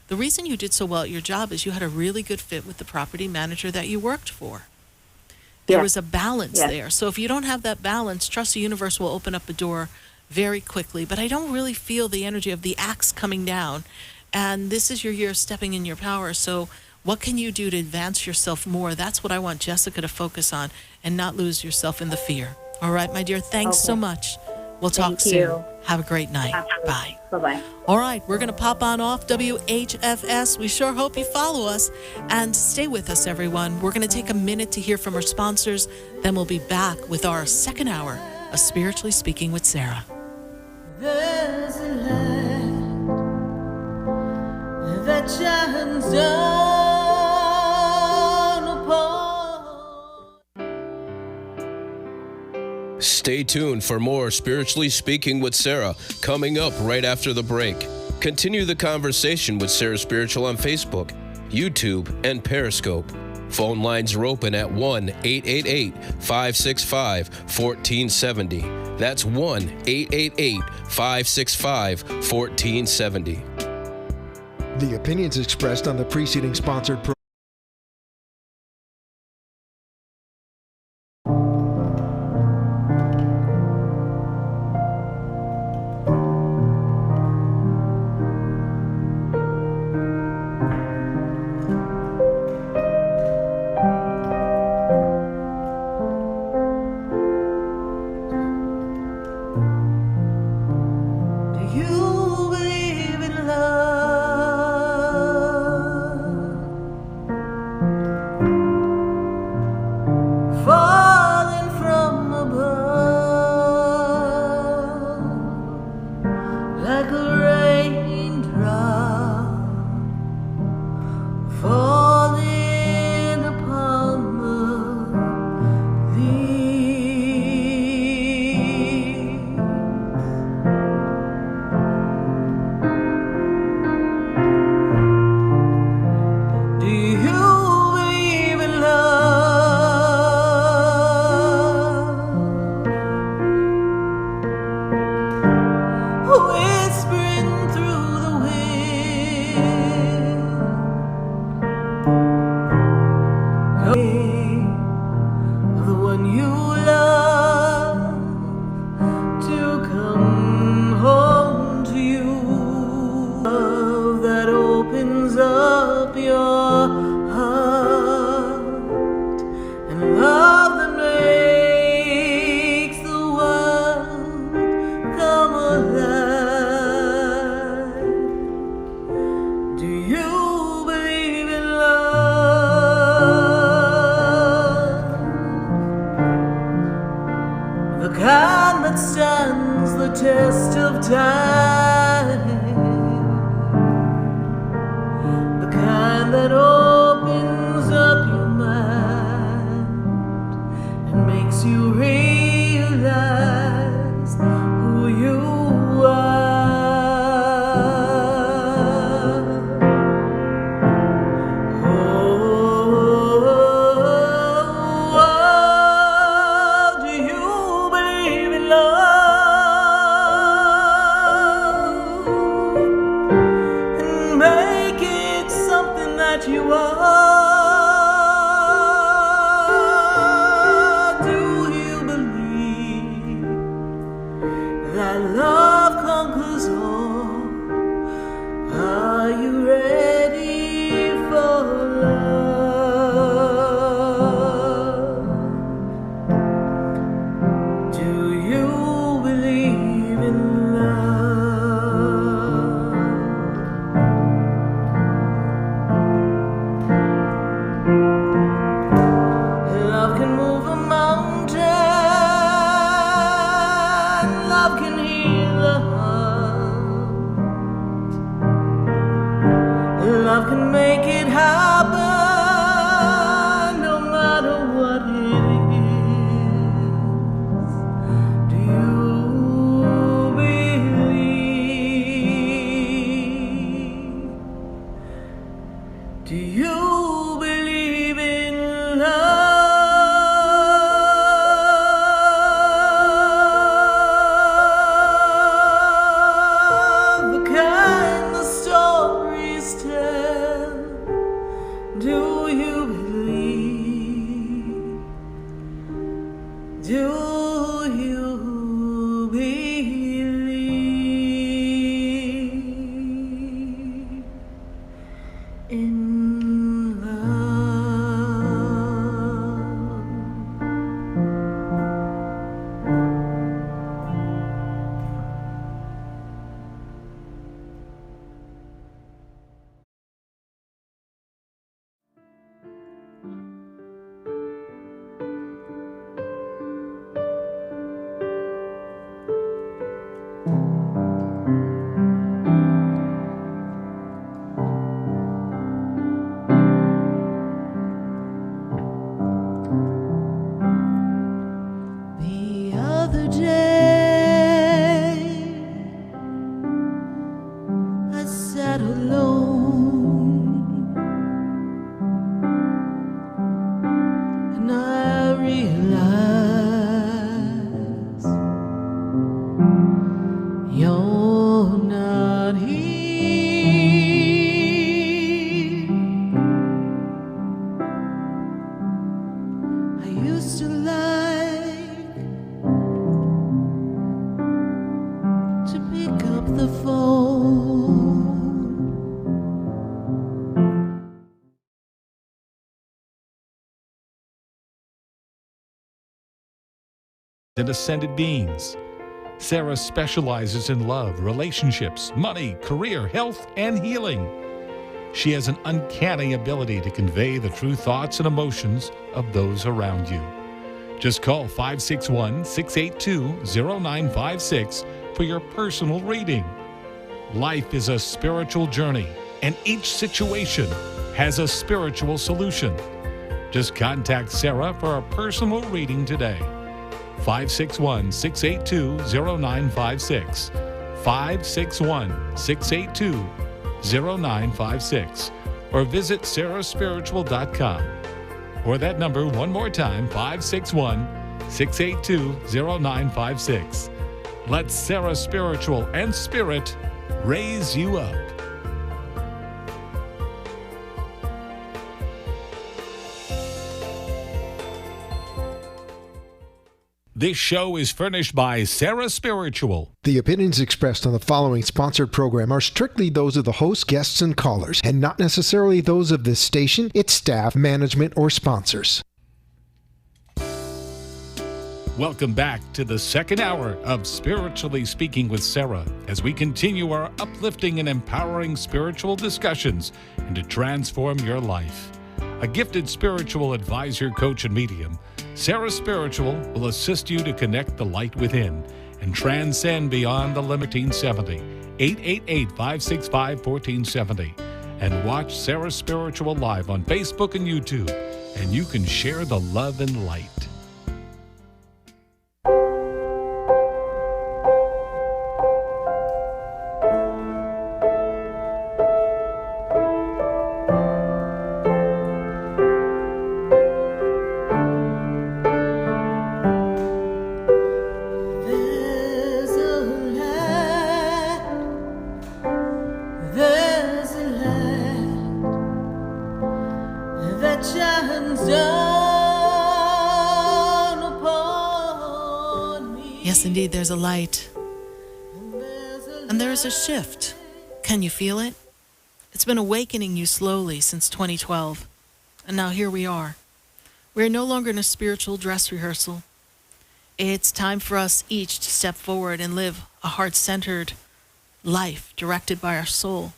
the reason you did so well at your job is you had a really good fit with the property manager that you worked for. There was a balance there. So if you don't have that balance, trust the universe will open up a door very quickly. But I don't really feel the energy of the axe coming down. And this is your year of stepping in your power. So what can you do to advance yourself more? That's what I want Jessica to focus on, and not lose yourself in the fear. All right, my dear, thanks so much. We'll talk soon. Have a great night. Bye. Bye-bye. All right, we're going to pop on off WHFS. We sure hope you follow us, and stay with us, everyone. We're going to take a minute to hear from our sponsors. Then we'll be back with our second hour of Spiritually Speaking with Sarah. There's a light that shines down upon. Stay tuned for more Spiritually Speaking with Sarah, coming up right after the break. Continue the conversation with Sarah Spiritual on Facebook, YouTube, and Periscope. Phone lines are open at 1-888-565-1470. That's 1-888-565-1470. The opinions expressed on the preceding sponsored program. Test of time, the kind that opens up your mind and makes you realize who you are. that love conquers all. Are you ready for love? Do you believe in love? Love can move a mountain. Love can heal a heart. Love can make it happen, no matter what it is. Do you believe? Do you believe in love? The kind the stories tell. Do you believe? Do you believe in love? The other day, I sat alone and I realized you're not here. I used to like to pick up the phone. And ascended beings. Sarah specializes in love, relationships, money, career, health, and healing. She has an uncanny ability to convey the true thoughts and emotions of those around you. Just call 561-682-0956 for your personal reading. Life is a spiritual journey, and each situation has a spiritual solution. Just contact Sarah for a personal reading today. 561-682-0956. 561-682-0956. Or visit sarahspiritual.com. Or that number one more time, 561-682-0956. Let Sarah Spiritual and Spirit raise you up. This show is furnished by Sarah Spiritual. The opinions expressed on the following sponsored program are strictly those of the host, guests, and callers, and not necessarily those of this station, its staff, management, or sponsors. Welcome back to the second hour of Spiritually Speaking with Sarah, as we continue our uplifting and empowering spiritual discussions and to transform your life. A gifted spiritual advisor, coach, and medium, Sarah Spiritual will assist you to connect the light within and transcend beyond the limiting 70. 888-565-1470. And watch Sarah Spiritual live on Facebook and YouTube, and you can share the love and light. Yes, indeed, there's a light And there is a shift. Can you feel it? It's been awakening you slowly since 2012. And now here we are. We are no longer in a spiritual dress rehearsal. It's time for us each to step forward and live a heart-centered life directed by our soul.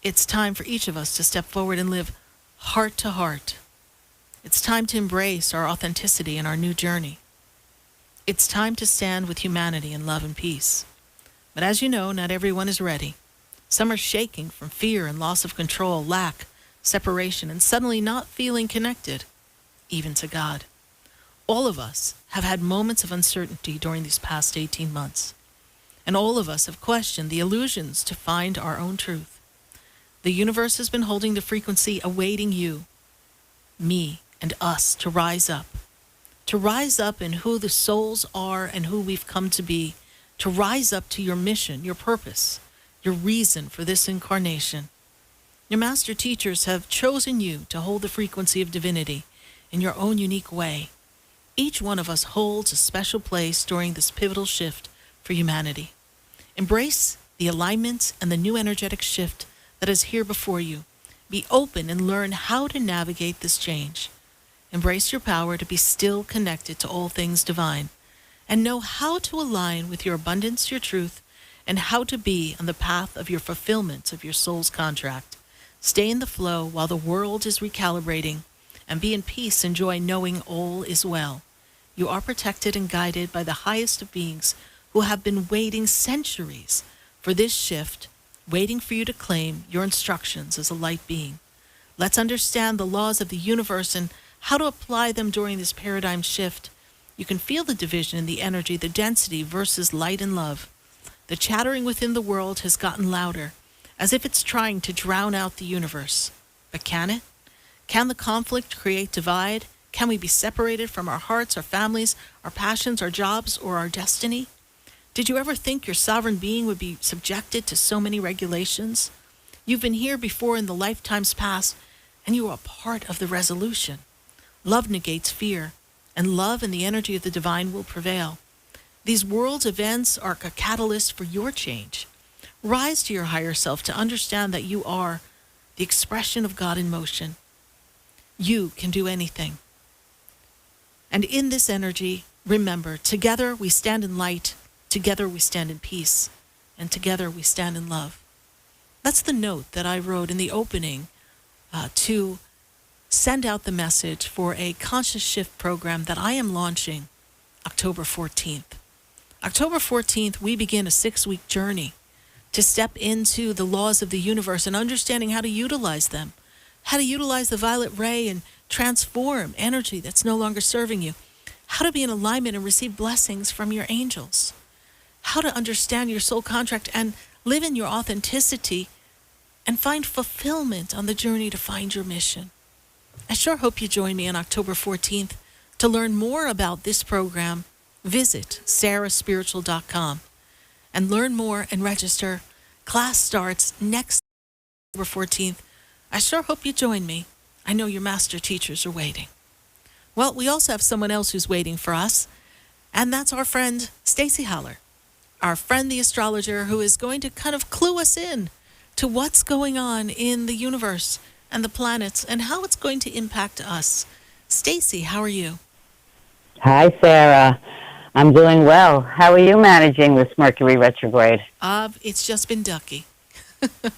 It's time for each of us to step forward and live heart to heart. It's time to embrace our authenticity and our new journey. It's time to stand with humanity in love and peace. But as you know, not everyone is ready. Some are shaking from fear and loss of control, lack, separation, and suddenly not feeling connected, even to God. All of us have had moments of uncertainty during these past 18 months. And all of us have questioned the illusions to find our own truth. The universe has been holding the frequency awaiting you, me, and us to rise up in who the souls are and who we've come to be, to rise up to your mission, your purpose, your reason for this incarnation. Your master teachers have chosen you to hold the frequency of divinity in your own unique way. Each one of us holds a special place during this pivotal shift for humanity. Embrace the alignment and the new energetic shift that is here before you. Be open and learn how to navigate this change. Embrace your power to be still connected to all things divine, and know how to align with your abundance, your truth, and how to be on the path of your fulfillment of your soul's contract. Stay in the flow while the world is recalibrating, and be in peace and joy knowing all is well. You are protected and guided by the highest of beings who have been waiting centuries for this shift, waiting for you to claim your instructions as a light being. Let's understand the laws of the universe and how to apply them during this paradigm shift. You can feel the division in the energy, the density versus light and love. The chattering within the world has gotten louder, as if it's trying to drown out the universe. But can it? Can the conflict create divide? Can we be separated from our hearts, our families, our passions, our jobs, or our destiny? Did you ever think your sovereign being would be subjected to so many regulations? You've been here before in the lifetimes past, and you are a part of the resolution. Love negates fear, and love and the energy of the divine will prevail. These world's events are a catalyst for your change. Rise to your higher self to understand that you are the expression of God in motion. You can do anything. And in this energy, remember, together we stand in light, together we stand in peace, and together we stand in love. That's the note that I wrote in the opening to send out the message for a conscious shift program that I am launching October 14th. October 14th, we begin a 6-week journey to step into the laws of the universe and understanding how to utilize them, how to utilize the violet ray and transform energy that's no longer serving you, how to be in alignment and receive blessings from your angels, how to understand your soul contract and live in your authenticity and find fulfillment on the journey to find your mission. I sure hope you join me on October 14th. To learn more about this program, visit sarahspiritual.com and learn more and register. Class starts next October 14th. I sure hope you join me. I know your master teachers are waiting. Well, we also have someone else who's waiting for us, and that's our friend Stacie Haller, our friend the astrologer, who is going to kind of clue us in to what's going on in the universe and the planets and how it's going to impact us. Stacie, how are you? Hi, Sarah. I'm doing well. How are you managing this Mercury retrograde? It's just been ducky.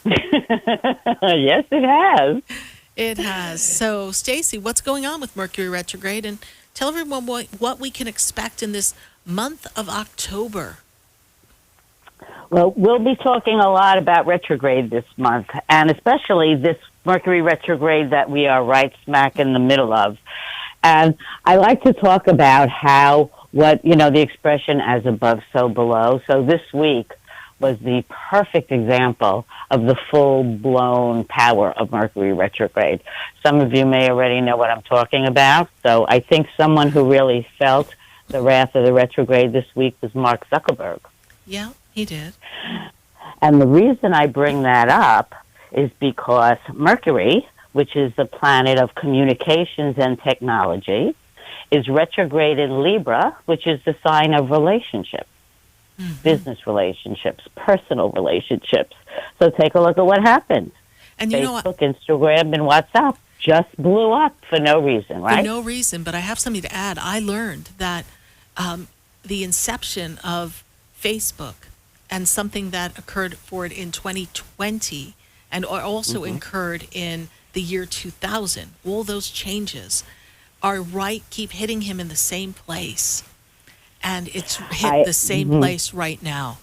Yes, it has. It has. So, Stacie, what's going on with Mercury retrograde? And tell everyone what we can expect in this month of October. Well, we'll be talking a lot about retrograde this month, and especially this Mercury retrograde that we are right smack in the middle of. And I like to talk about the expression as above, so below. So this week was the perfect example of the full-blown power of Mercury retrograde. Some of you may already know what I'm talking about. So I think someone who really felt the wrath of the retrograde this week was Mark Zuckerberg. Yeah, he did. And the reason I bring that up is because Mercury, which is the planet of communications and technology, is retrograde in Libra, which is the sign of relationship. business relationships, personal relationships. So take a look at what happened. And you know Facebook, Instagram, and WhatsApp just blew up for no reason, right? For no reason, but I have something to add. I learned that the inception of Facebook and something that occurred for it in 2020 and also occurred in the year 2000, all those changes keep hitting him in the same place. And it's hit the same place right now.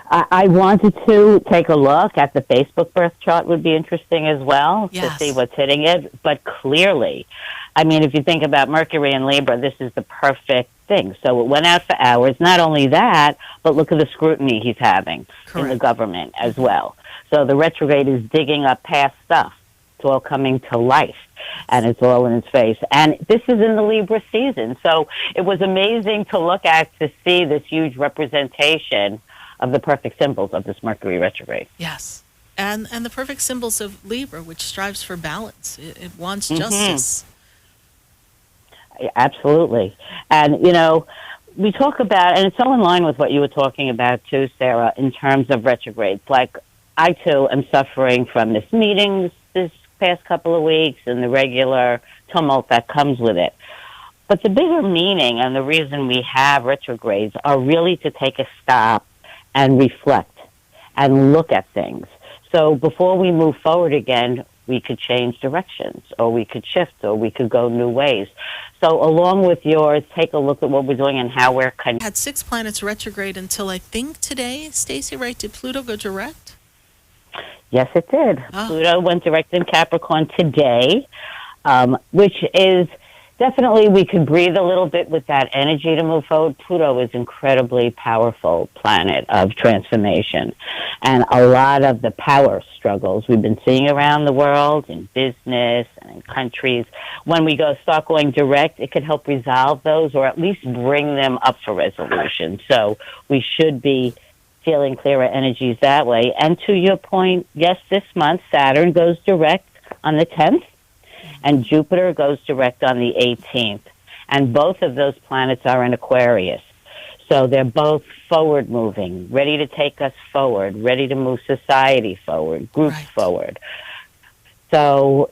I wanted to take a look at the Facebook birth chart. Would be interesting as well to see what's hitting it. But clearly, I mean, if you think about Mercury and Libra, this is the perfect thing. So it went out for hours. Not only that, but look at the scrutiny he's having in the government as well. So the retrograde is digging up past stuff. It's all coming to life, and it's all in his face. And this is in the Libra season. So it was amazing to look at, to see this huge representation of the perfect symbols of this Mercury retrograde. Yes. And the perfect symbols of Libra, which strives for balance. It wants justice. Absolutely. And, you know, we talk about, and it's so in line with what you were talking about too, Sarah, in terms of retrogrades. Like, I too am suffering from missed meetings this past couple of weeks and the regular tumult that comes with it. But the bigger meaning and the reason we have retrogrades are really to take a stop and reflect and look at things. So before we move forward again, we could change directions, or we could shift, or we could go new ways. So along with yours, take a look at what we're doing and how we're connected. Had 6 planets retrograde until I think today. Stacie, right? Did Pluto go direct? Yes, it did. Pluto went direct in Capricorn today, which is definitely, we could breathe a little bit with that energy to move forward. Pluto is incredibly powerful planet of transformation. And a lot of the power struggles we've been seeing around the world in business and in countries, when we start going direct, it could help resolve those or at least bring them up for resolution. So we should be feeling clearer energies that way. And to your point, yes, this month, Saturn goes direct on the 10th. And Jupiter goes direct on the 18th. And both of those planets are in Aquarius. So they're both forward moving, ready to take us forward, ready to move society forward, groups forward. So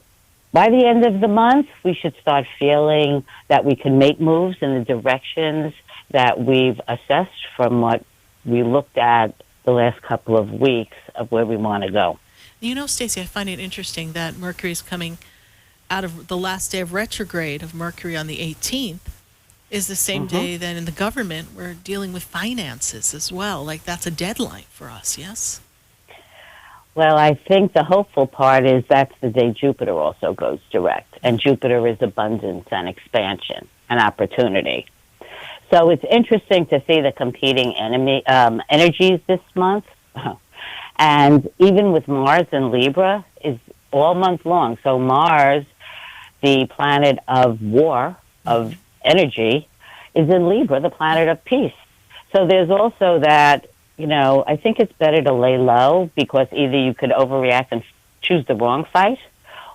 by the end of the month, we should start feeling that we can make moves in the directions that we've assessed from what we looked at the last couple of weeks of where we want to go. You know, Stacie, I find it interesting that Mercury is coming out of the last day of retrograde of Mercury on the 18th is the same day that in the government we're dealing with finances as well. Like, that's a deadline for us, yes? Well, I think the hopeful part is that's the day Jupiter also goes direct. And Jupiter is abundance and expansion and opportunity. So it's interesting to see the competing energies this month. And even with Mars and Libra is all month long. So Mars, the planet of war, of energy, is in Libra, the planet of peace. So there's also that, you know, I think it's better to lay low because either you could overreact and choose the wrong fight,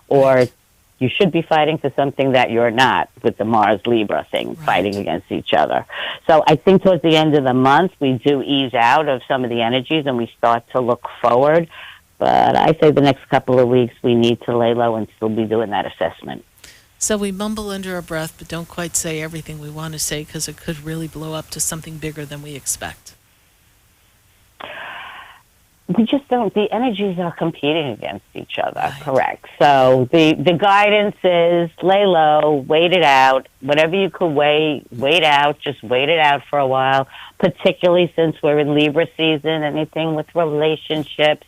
or you should be fighting for something that you're not with the Mars-Libra thing, fighting against each other. So I think towards the end of the month, we do ease out of some of the energies and we start to look forward. But I say the next couple of weeks, we need to lay low and still be doing that assessment. So we mumble under our breath, but don't quite say everything we want to say because it could really blow up to something bigger than we expect. We just don't. The energies are competing against each other, correct. So the guidance is lay low, wait it out. Whatever you could wait out, just wait it out for a while, particularly since we're in Libra season. Anything with relationships,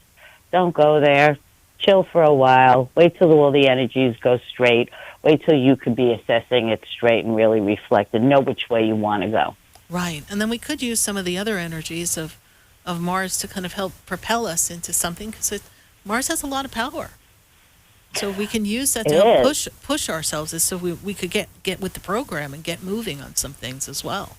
don't go there. Chill for a while. Wait till all the energies go straight. Wait till you could be assessing it straight and really reflect and know which way you want to go. Right. And then we could use some of the other energies of Mars to kind of help propel us into something because Mars has a lot of power. So we can use that to help push ourselves so we could get with the program and get moving on some things as well.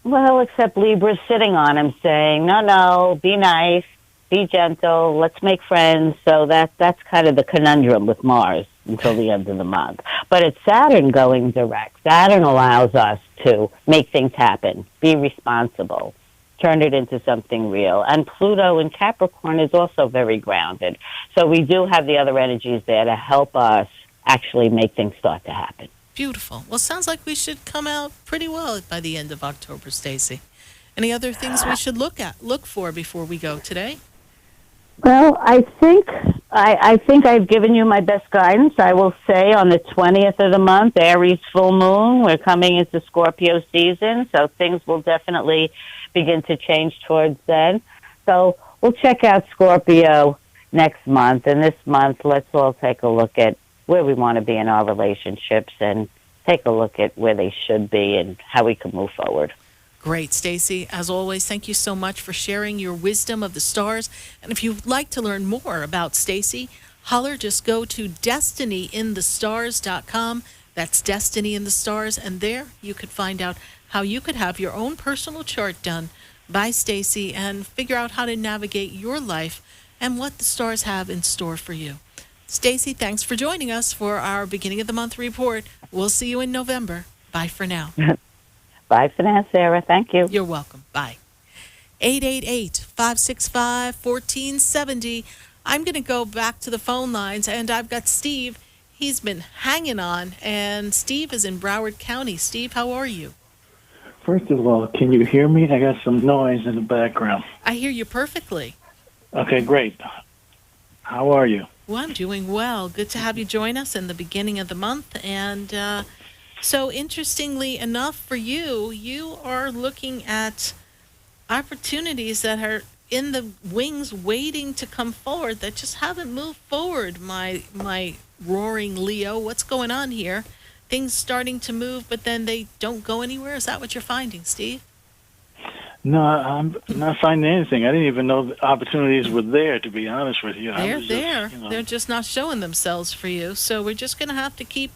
Well, except Libra's sitting on him saying, no, be nice. Be gentle. Let's make friends. So that's kind of the conundrum with Mars. until the end of the month. But it's Saturn going direct. Saturn allows us to make things happen, be responsible, turn it into something real. And Pluto in Capricorn is also very grounded. So we do have the other energies there to help us actually make things start to happen. Beautiful. Well, sounds like we should come out pretty well by the end of October, Stacie. Any other things we should look for before we go today? Well, I think I've given you my best guidance. I will say on the 20th of the month, Aries full moon, we're coming into Scorpio season, so things will definitely begin to change towards then. So we'll check out Scorpio next month, and this month let's all take a look at where we want to be in our relationships and take a look at where they should be and how we can move forward. Great, Stacie. As always, thank you so much for sharing your wisdom of the stars. And if you'd like to learn more about Stacie Haller, just go to destinyinthestars.com. That's Destiny in the Stars. And there you could find out how you could have your own personal chart done by Stacie and figure out how to navigate your life and what the stars have in store for you. Stacie, thanks for joining us for our beginning of the month report. We'll see you in November. Bye for now. Bye for now, Sarah. Thank you. You're welcome. Bye. 888-565-1470. I'm going to go back to the phone lines, and I've got Steve. He's been hanging on, and Steve is in Broward County. Steve, how are you? First of all, can you hear me? I got some noise in the background. I hear you perfectly. Okay, great. How are you? Well, I'm doing well. Good to have you join us in the beginning of the month, and so interestingly enough for you, you are looking at opportunities that are in the wings waiting to come forward that just haven't moved forward, my roaring Leo. What's going on here? Things starting to move, but then they don't go anywhere? Is that what you're finding, Steve? No, I'm not finding anything. I didn't even know the opportunities were there, to be honest with you. They're there. They're just not showing themselves for you. So we're just going to have to keep.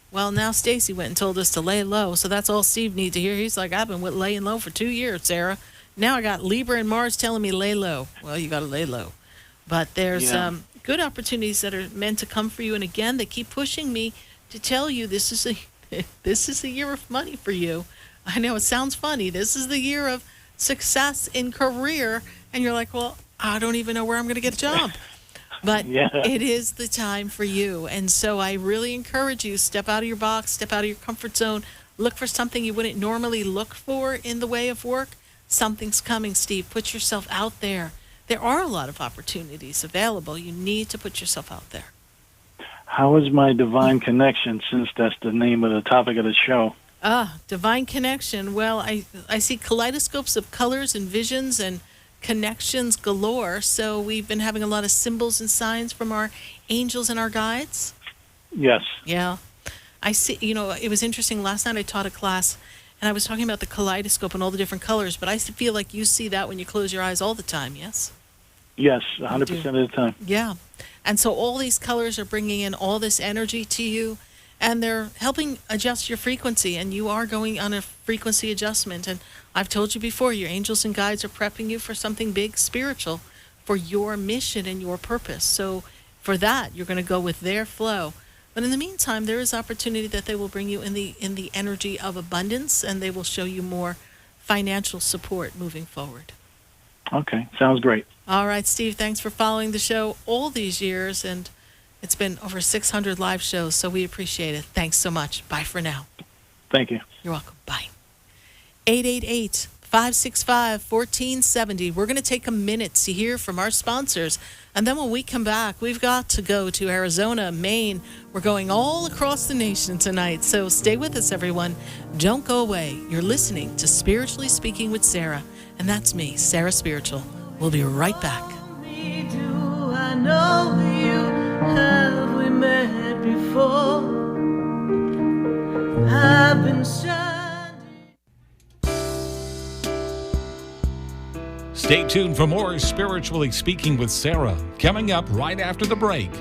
Well, now Stacie went and told us to lay low, so that's all Steve needs to hear. He's like, I've been laying low for 2 years, Sarah. Now I got Libra and Mars telling me lay low. Well, you got to lay low. But there's good opportunities that are meant to come for you. And again, they keep pushing me to tell you this is a year of money for you. I know it sounds funny. This is the year of success in career. And you're like, well, I don't even know where I'm going to get a job. But it is the time for you. And so I really encourage you, step out of your box, step out of your comfort zone, look for something you wouldn't normally look for in the way of work. Something's coming, Steve. Put yourself out there. There are a lot of opportunities available. You need to put yourself out there. How is my divine connection, since that's the name of the topic of the show? Divine connection. Well, I see kaleidoscopes of colors and visions and connections galore. So we've been having a lot of symbols and signs from our angels and our guides. Yes. Yeah. I see, it was interesting. Last night I taught a class and I was talking about the kaleidoscope and all the different colors, but I feel like you see that when you close your eyes all the time, yes? Yes, 100% of the time. Yeah. And so all these colors are bringing in all this energy to you, and they're helping adjust your frequency, and you are going on a frequency adjustment. And I've told you before, your angels and guides are prepping you for something big spiritual, for your mission and your purpose. So for that, you're going to go with their flow. But in the meantime, there is opportunity that they will bring you in the energy of abundance, and they will show you more financial support moving forward. Okay, sounds great. All right, Steve, thanks for following the show all these years, and it's been over 600 live shows, so we appreciate it. Thanks so much. Bye for now. Thank you. You're welcome. Bye. 888-565-1470. We're going to take a minute to hear from our sponsors, and then when we come back, we've got to go to Arizona, Maine. We're going all across the nation tonight, so stay with us, everyone. Don't go away. You're listening to Spiritually Speaking with Sarah, and that's me, Sarah Spiritual. We'll be right back. Do I know you? Have we met before? I've been shining. Stay tuned for more Spiritually Speaking with Sarah, coming up right after the break.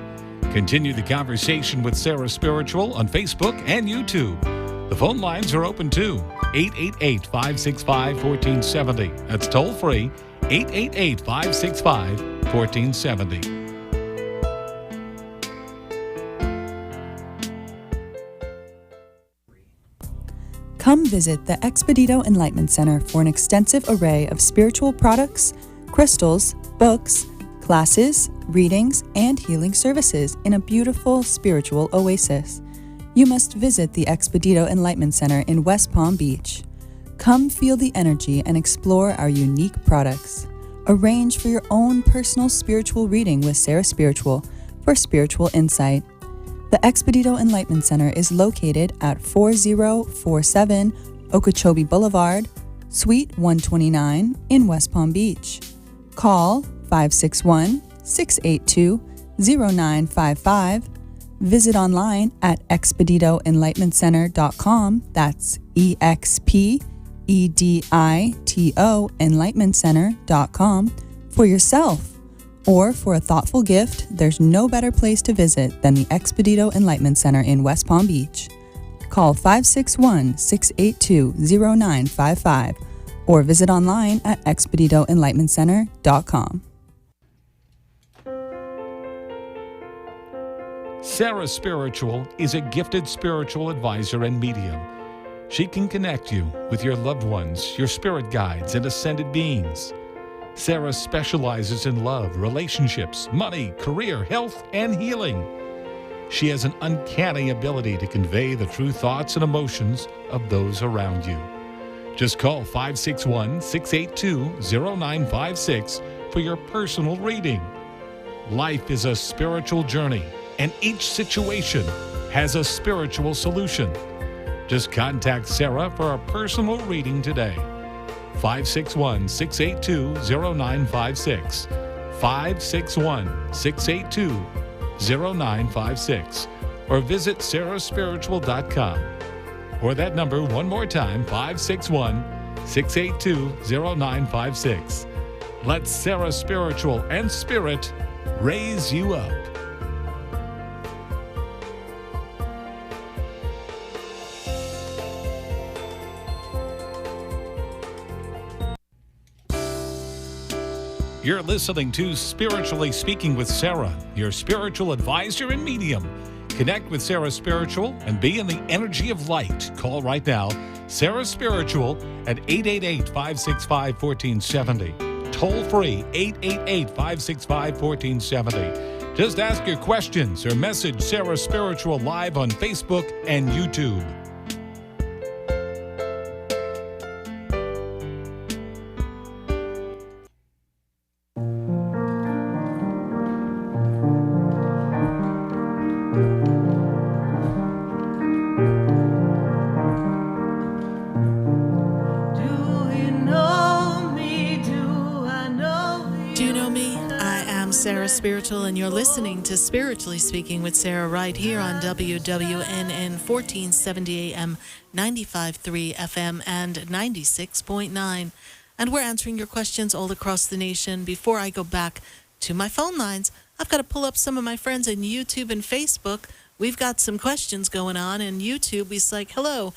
Continue the conversation with Sarah Spiritual on Facebook and YouTube. The phone lines are open too. 888-565-1470. That's toll free. 888-565-1470. Come visit the Expedito Enlightenment Center for an extensive array of spiritual products, crystals, books, classes, readings, and healing services in a beautiful spiritual oasis. You must visit the Expedito Enlightenment Center in West Palm Beach. Come feel the energy and explore our unique products. Arrange for your own personal spiritual reading with Sarah Spiritual for spiritual insight. The Expedito Enlightenment Center is located at 4047 Okeechobee Boulevard, Suite 129 in West Palm Beach. Call 561-682-0955. Visit online at expeditoenlightenmentcenter.com. That's EXPEDITO enlightenmentcenter.com for yourself. Or for a thoughtful gift, there's no better place to visit than the Expedito Enlightenment Center in West Palm Beach. Call 561-682-0955 or visit online at expeditoenlightenmentcenter.com. Sarah Spiritual is a gifted spiritual advisor and medium. She can connect you with your loved ones, your spirit guides, and ascended beings. Sarah specializes in love, relationships, money, career, health, and healing. She has an uncanny ability to convey the true thoughts and emotions of those around you. Just call 561-682-0956 for your personal reading. Life is a spiritual journey, and each situation has a spiritual solution. Just contact Sarah for a personal reading today. 561-682-0956. 561-682-0956. Or visit sarahspiritual.com. Or that number one more time, 561-682-0956. Let Sarah Spiritual and Spirit raise you up. You're listening to Spiritually Speaking with Sarah, your spiritual advisor and medium. Connect with Sarah Spiritual and be in the energy of light. Call right now, Sarah Spiritual at 888-565-1470. Toll free, 888-565-1470. Just ask your questions or message Sarah Spiritual live on Facebook and YouTube. Sarah Spiritual, and you're listening to Spiritually Speaking with Sarah right here on WWNN 1470 AM, 95.3 FM, and 96.9. And we're answering your questions all across the nation. Before I go back to my phone lines, I've got to pull up some of my friends on YouTube and Facebook. We've got some questions going on, and YouTube is like, hello,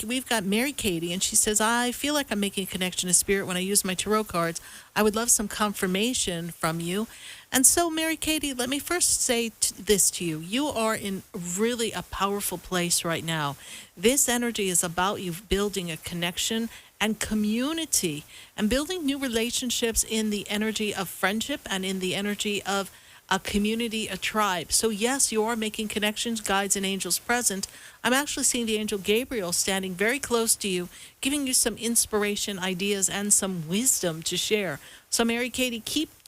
we've got Mary Katie, and she says, I feel like I'm making a connection to spirit when I use my tarot cards. I would love some confirmation from you. And so, Mary Katie, let me first say this to you. You are in really a powerful place right now. This energy is about you building a connection and community and building new relationships in the energy of friendship and in the energy of a community, a tribe. So yes, you are making connections, guides, and angels present. I'm actually seeing the angel Gabriel standing very close to you, giving you some inspiration, ideas, and some wisdom to share. So Mary Katie,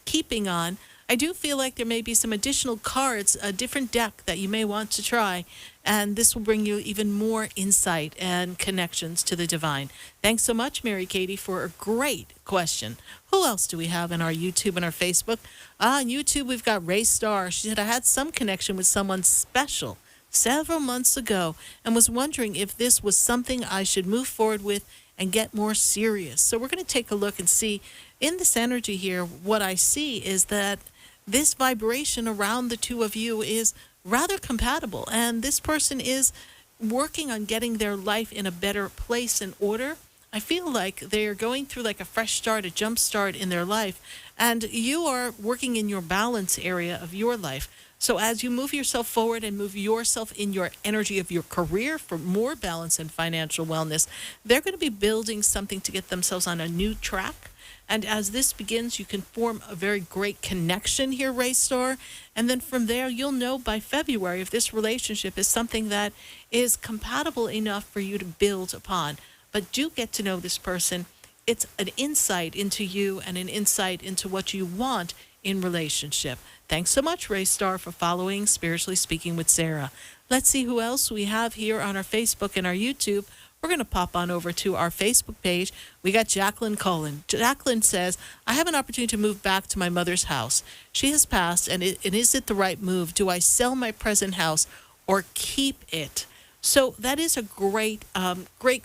keeping on. I do feel like there may be some additional cards, a different deck that you may want to try, and this will bring you even more insight and connections to the divine. Thanks so much, Mary Katie, for a great question. Who else do we have in our YouTube and our Facebook? On YouTube, we've got Ray Starr. She said, I had some connection with someone special several months ago and was wondering if this was something I should move forward with and get more serious. So we're going to take a look and see in this energy here, what I see is that this vibration around the two of you is rather compatible, and this person is working on getting their life in a better place and order. I feel like they're going through like a fresh start, a jump start in their life, and you are working in your balance area of your life. So as you move yourself forward and move yourself in your energy of your career for more balance and financial wellness, they're going to be building something to get themselves on a new track. And as this begins, you can form a very great connection here, Ray Star. And then from there, you'll know by February if this relationship is something that is compatible enough for you to build upon. But do get to know this person. It's an insight into you and an insight into what you want in relationship. Thanks so much, Ray Star, for following Spiritually Speaking with Sarah. Let's see who else we have here on our Facebook and our YouTube. We're going to pop on over to our Facebook page. We got Jacqueline Cullen. Jacqueline says, I have an opportunity to move back to my mother's house. She has passed, and is it the right move? Do I sell my present house or keep it? So that is a great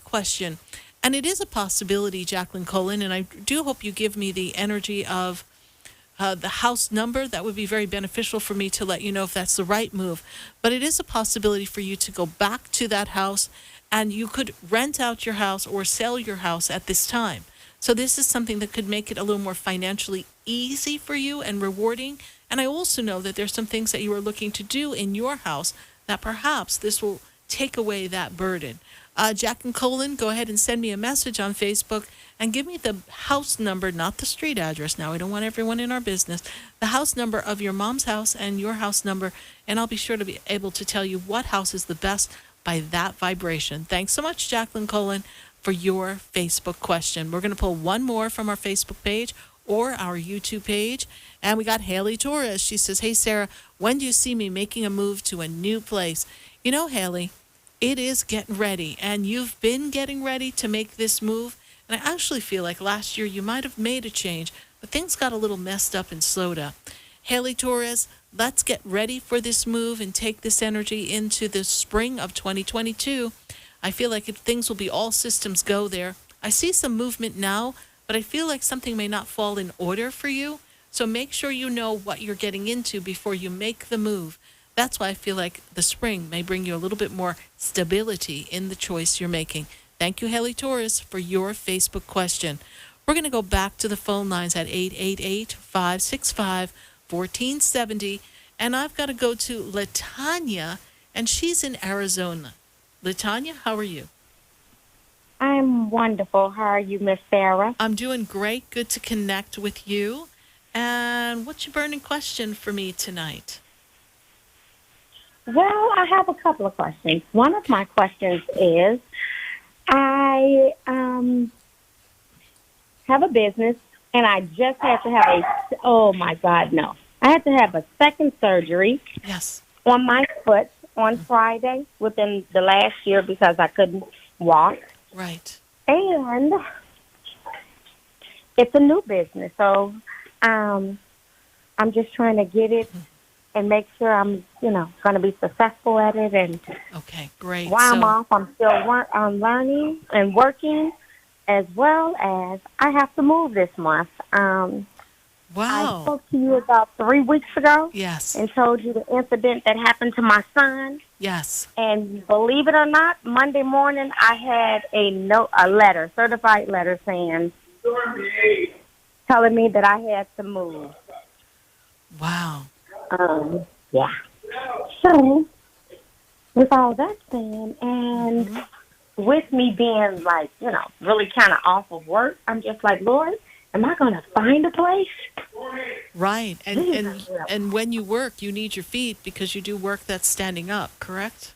question. And it is a possibility, Jacqueline Cullen, and I do hope you give me the energy of the house number. That would be very beneficial for me to let you know if that's the right move. But it is a possibility for you to go back to that house, and you could rent out your house or sell your house at this time. So this is something that could make it a little more financially easy for you and rewarding. And I also know that there's some things that you are looking to do in your house that perhaps this will take away that burden. Jack and Colin, go ahead and send me a message on Facebook and give me the house number, not the street address. Now, I don't want everyone in our business. The house number of your mom's house and your house number, and I'll be sure to be able to tell you what house is the best by that vibration. Thanks so much, Jacqueline Colin, for your Facebook question. We're going to pull one more from our Facebook page or our YouTube page. And we got Haley Torres. She says, hey, Sarah, when do you see me making a move to a new place? You know, Haley, it is getting ready, and you've been getting ready to make this move. And I actually feel like last year you might have made a change, but things got a little messed up and slowed up. Haley Torres, let's get ready for this move and take this energy into the spring of 2022. I feel like things will be all systems go there. I see some movement now, but I feel like something may not fall in order for you. So make sure you know what you're getting into before you make the move. That's why I feel like the spring may bring you a little bit more stability in the choice you're making. Thank you, Haley Torres, for your Facebook question. We're going to go back to the phone lines at 888-565-1470. And I've got to go to Latanya, and she's in Arizona. Latanya, how are you? I'm wonderful. How are you, Miss Sarah? I'm doing great. Good to connect with you. And what's your burning question for me tonight? Well, I have a couple of questions. One of my questions is, I have a business, and I just had to have I had to have a second surgery on my foot on Friday within the last year because I couldn't walk. Right. And it's a new business, so I'm just trying to get it and make sure I'm, going to be successful at it. And okay, great. While I'm off, I'm still learning and working, as well as I have to move this month. Wow. I spoke to you about 3 weeks ago. Yes. And told you the incident that happened to my son. Yes. And believe it or not, Monday morning I had a certified letter telling me that I had to move. Wow. Yeah. So, with all that said, and with me being really kind of off of work, I'm just like, Lord, am I going to find a place? Right. And when you work, you need your feet because you do work that's standing up, correct?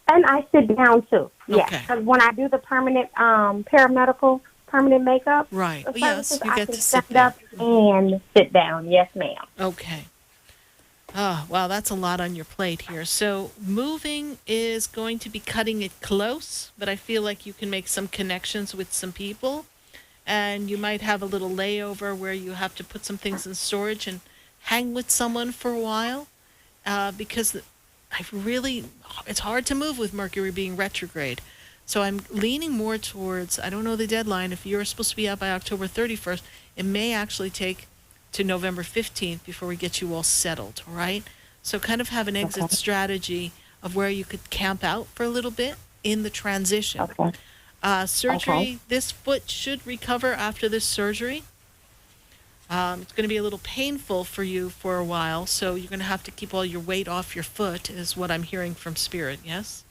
And I sit down too. Yeah. Okay. Because when I do the permanent permanent makeup, right. Yes, you get to to sit stand up and sit down. Yes, ma'am. Okay. Oh, wow, that's a lot on your plate here. So moving is going to be cutting it close, but I feel like you can make some connections with some people, and you might have a little layover where you have to put some things in storage and hang with someone for a while, because it's hard to move with Mercury being retrograde. So I'm leaning more towards, I don't know the deadline. If you're supposed to be out by October 31st, it may actually take to November 15th before we get you all settled, all right? So kind of have an exit strategy of where you could camp out for a little bit in the transition. Surgery, this foot should recover after this surgery. It's going to be a little painful for you for a while, so you're going to have to keep all your weight off your foot, is what I'm hearing from Spirit, yes?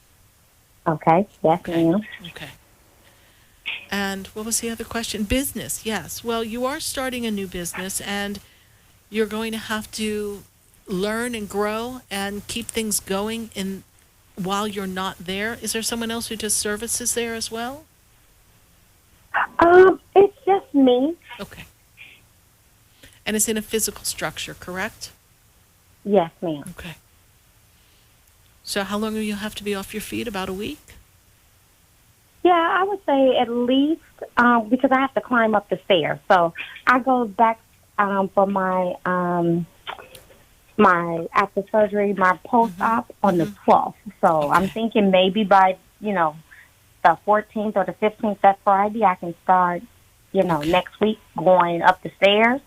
Okay. Yes, ma'am. Okay. And what was the other question? Business, yes. Well, you are starting a new business, and you're going to have to learn and grow and keep things going while you're not there. Is there someone else who does services there as well? It's just me. Okay. And it's in a physical structure, correct? Yes, ma'am. Okay. So how long will you have to be off your feet? About a week? Yeah, I would say at least, because I have to climb up the stairs. So I go back for my after surgery, my post-op on the 12th. So I'm thinking maybe by, the 14th or the 15th, that Friday, I can start, next week going up the stairs,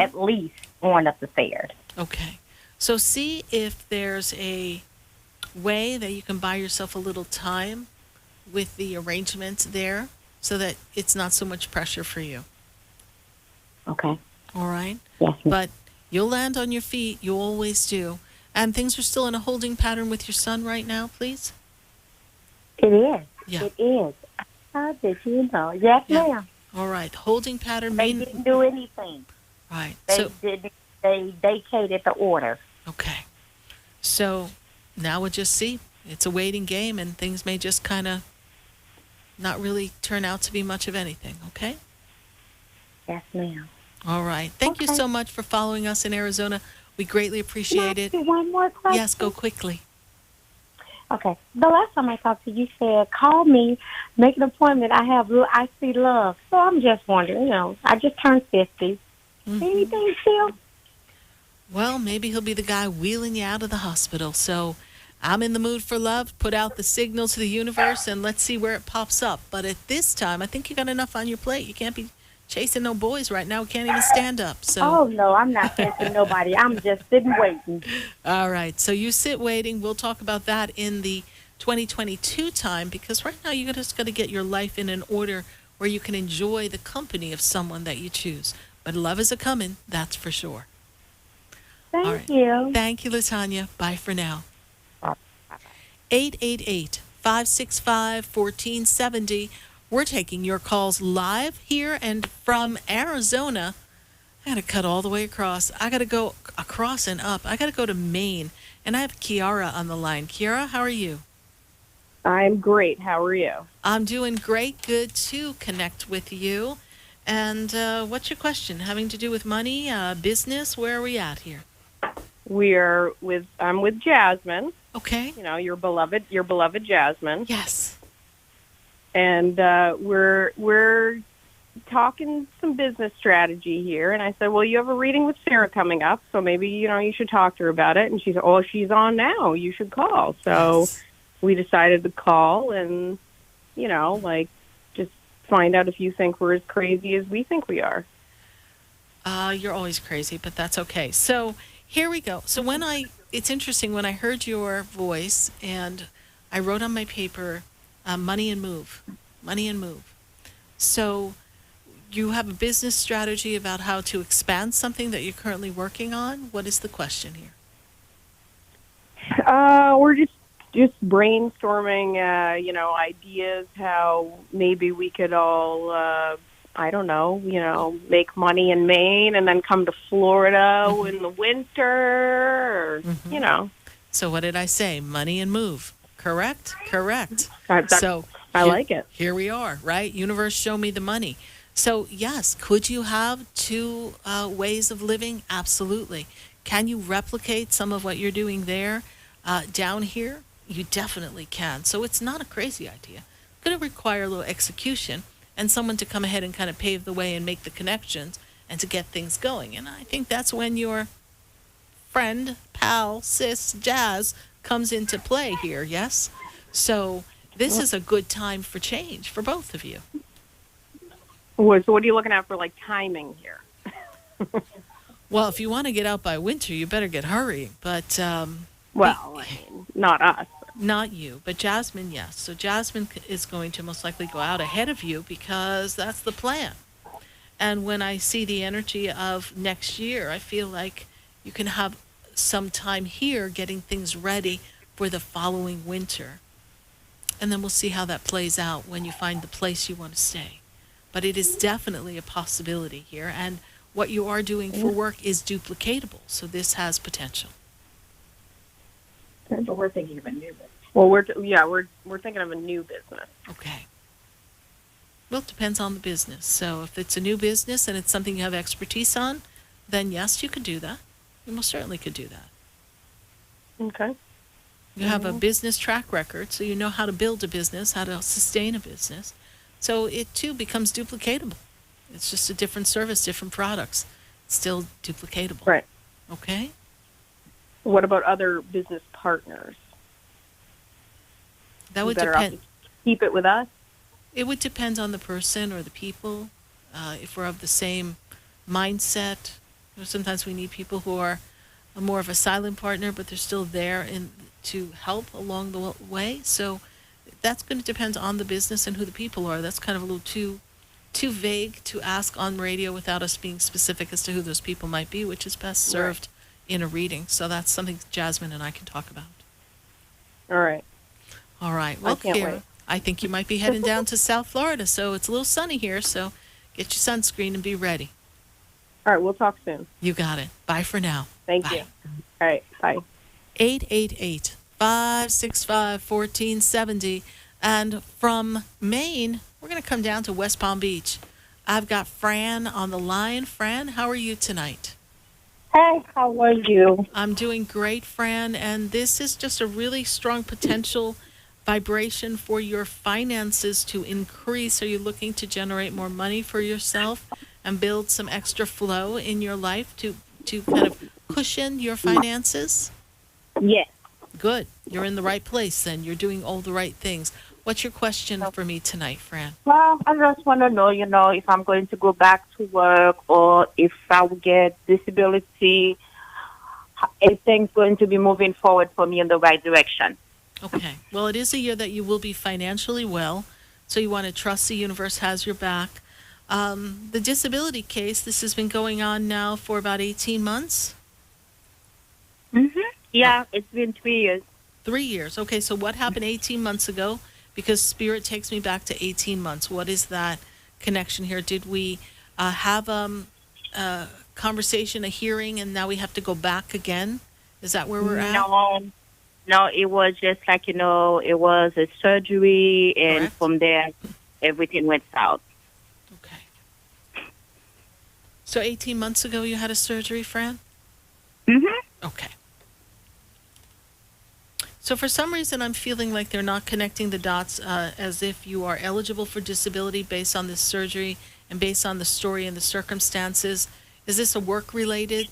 at least going up the stairs. Okay. So see if there's a way that you can buy yourself a little time with the arrangements there so that it's not so much pressure for you. Okay. All right? Yes. But you'll land on your feet. You always do. And things are still in a holding pattern with your son right now, please? It is. Yeah. It is. How did you know? Yes, ma'am. All right. Holding pattern. They didn't do anything. Right. They vacated the order. Okay. So now we'll just see. It's a waiting game, and things may just kind of not really turn out to be much of anything, okay? Yes, ma'am. All right. Thank you so much for following us in Arizona. We greatly appreciate it. One more question. Yes, go quickly. Okay. The last time I talked to you, you said, call me, make an appointment. I see love. So I'm just wondering, I just turned 50. Anything still? Well, maybe he'll be the guy wheeling you out of the hospital. So I'm in the mood for love. Put out the signal to the universe, and let's see where it pops up. But at this time, I think you got enough on your plate. You can't be chasing no boys right now. We can't even stand up. So. Oh, no, I'm not chasing nobody. I'm just sitting waiting. All right. So you sit waiting. We'll talk about that in the 2022 time, because right now you just got to get your life in an order where you can enjoy the company of someone that you choose. But love is a-coming, that's for sure. Thank you. Thank you, LaTanya. Bye for now. 888-565-1470. We're taking your calls live here and from Arizona. I got to cut all the way across. I got to go across and up. I got to go to Maine. And I have Kiara on the line. Kiara, how are you? I'm great. How are you? I'm doing great. Good to connect with you. And what's your question? Having to do with money, business? Where are we at here? I'm with Jasmine. Okay. Your beloved Jasmine. Yes. And we're talking some business strategy here. And I said, well, you have a reading with Sarah coming up, so maybe you should talk to her about it. And she said, oh, she's on now. You should call. So we decided to call and just find out if you think we're as crazy as we think we are. You're always crazy, but that's okay. So here we go. So it's interesting, when I heard your voice and I wrote on my paper, money and move. So you have a business strategy about how to expand something that you're currently working on? What is the question here? We're just brainstorming, ideas how maybe we could all, make money in Maine and then come to Florida in the winter, So what did I say? Money and move. Correct? Correct. I like it. Here we are, right? Universe, show me the money. So, yes, could you have two ways of living? Absolutely. Can you replicate some of what you're doing there down here? You definitely can. So it's not a crazy idea. It's going to require a little execution and someone to come ahead and kind of pave the way and make the connections and to get things going. And I think that's when your friend, pal, sis, Jazz comes into play here, yes? So this is a good time for change for both of you. So what are you looking at for, timing here? Well, if you want to get out by winter, you better get hurrying. But, not us. Not you, but Jasmine, yes. So Jasmine is going to most likely go out ahead of you because that's the plan. And when I see the energy of next year, I feel like you can have some time here getting things ready for the following winter. And then we'll see how that plays out when you find the place you want to stay. But it is definitely a possibility here. And what you are doing for work is duplicatable. So this has potential. But we're thinking of a new business. Well, we're thinking of a new business. Okay. Well, it depends on the business. So if it's a new business and it's something you have expertise on, then yes, you could do that. You most certainly could do that. Okay. You have a business track record, so you know how to build a business, how to sustain a business. So it too becomes duplicatable. It's just a different service, different products. It's still duplicatable. Right. Okay? What about other business partners? That would depend. Keep it with us? It would depend on the person or the people. If we're of the same mindset, sometimes we need people who are more of a silent partner, but they're still there to help along the way. So that's going to depend on the business and who the people are. That's kind of a little too vague to ask on radio without us being specific as to who those people might be, which is best served in a reading. So that's something Jasmine and I can talk about. All right. All right. Well, Kira, I think you might be heading down to South Florida, so it's a little sunny here, so get your sunscreen and be ready. All right, we'll talk soon. You got it. Bye for now. Thank you. All right, bye. 888-565-1470. And from Maine, we're going to come down to West Palm Beach. I've got Fran on the line. Fran, how are you tonight? Hey, how are you? I'm doing great, Fran, and this is just a really strong potential vibration for your finances to increase. Are you looking to generate more money for yourself and build some extra flow in your life to kind of cushion your finances? Yes. Good. You're in the right place then. You're doing all the right things. What's your question for me tonight, Fran? Well, I just want to know, if I'm going to go back to work or if I will get disability, if things going to be moving forward for me in the right direction. Okay. Well, it is a year that you will be financially well, so you want to trust the universe has your back. The disability case, this has been going on now for about 18 months? Mm-hmm. Yeah, it's been 3 years. 3 years. Okay, so what happened 18 months ago? Because Spirit takes me back to 18 months. What is that connection here? Did we have a conversation, a hearing, and now we have to go back again? Is that where we're at? No, it was just like, it was a surgery, and Correct. From there, everything went south. Okay. So 18 months ago you had a surgery, Fran? Mm-hmm. Okay. So for some reason I'm feeling like they're not connecting the dots as if you are eligible for disability based on this surgery and based on the story and the circumstances. Is this a work-related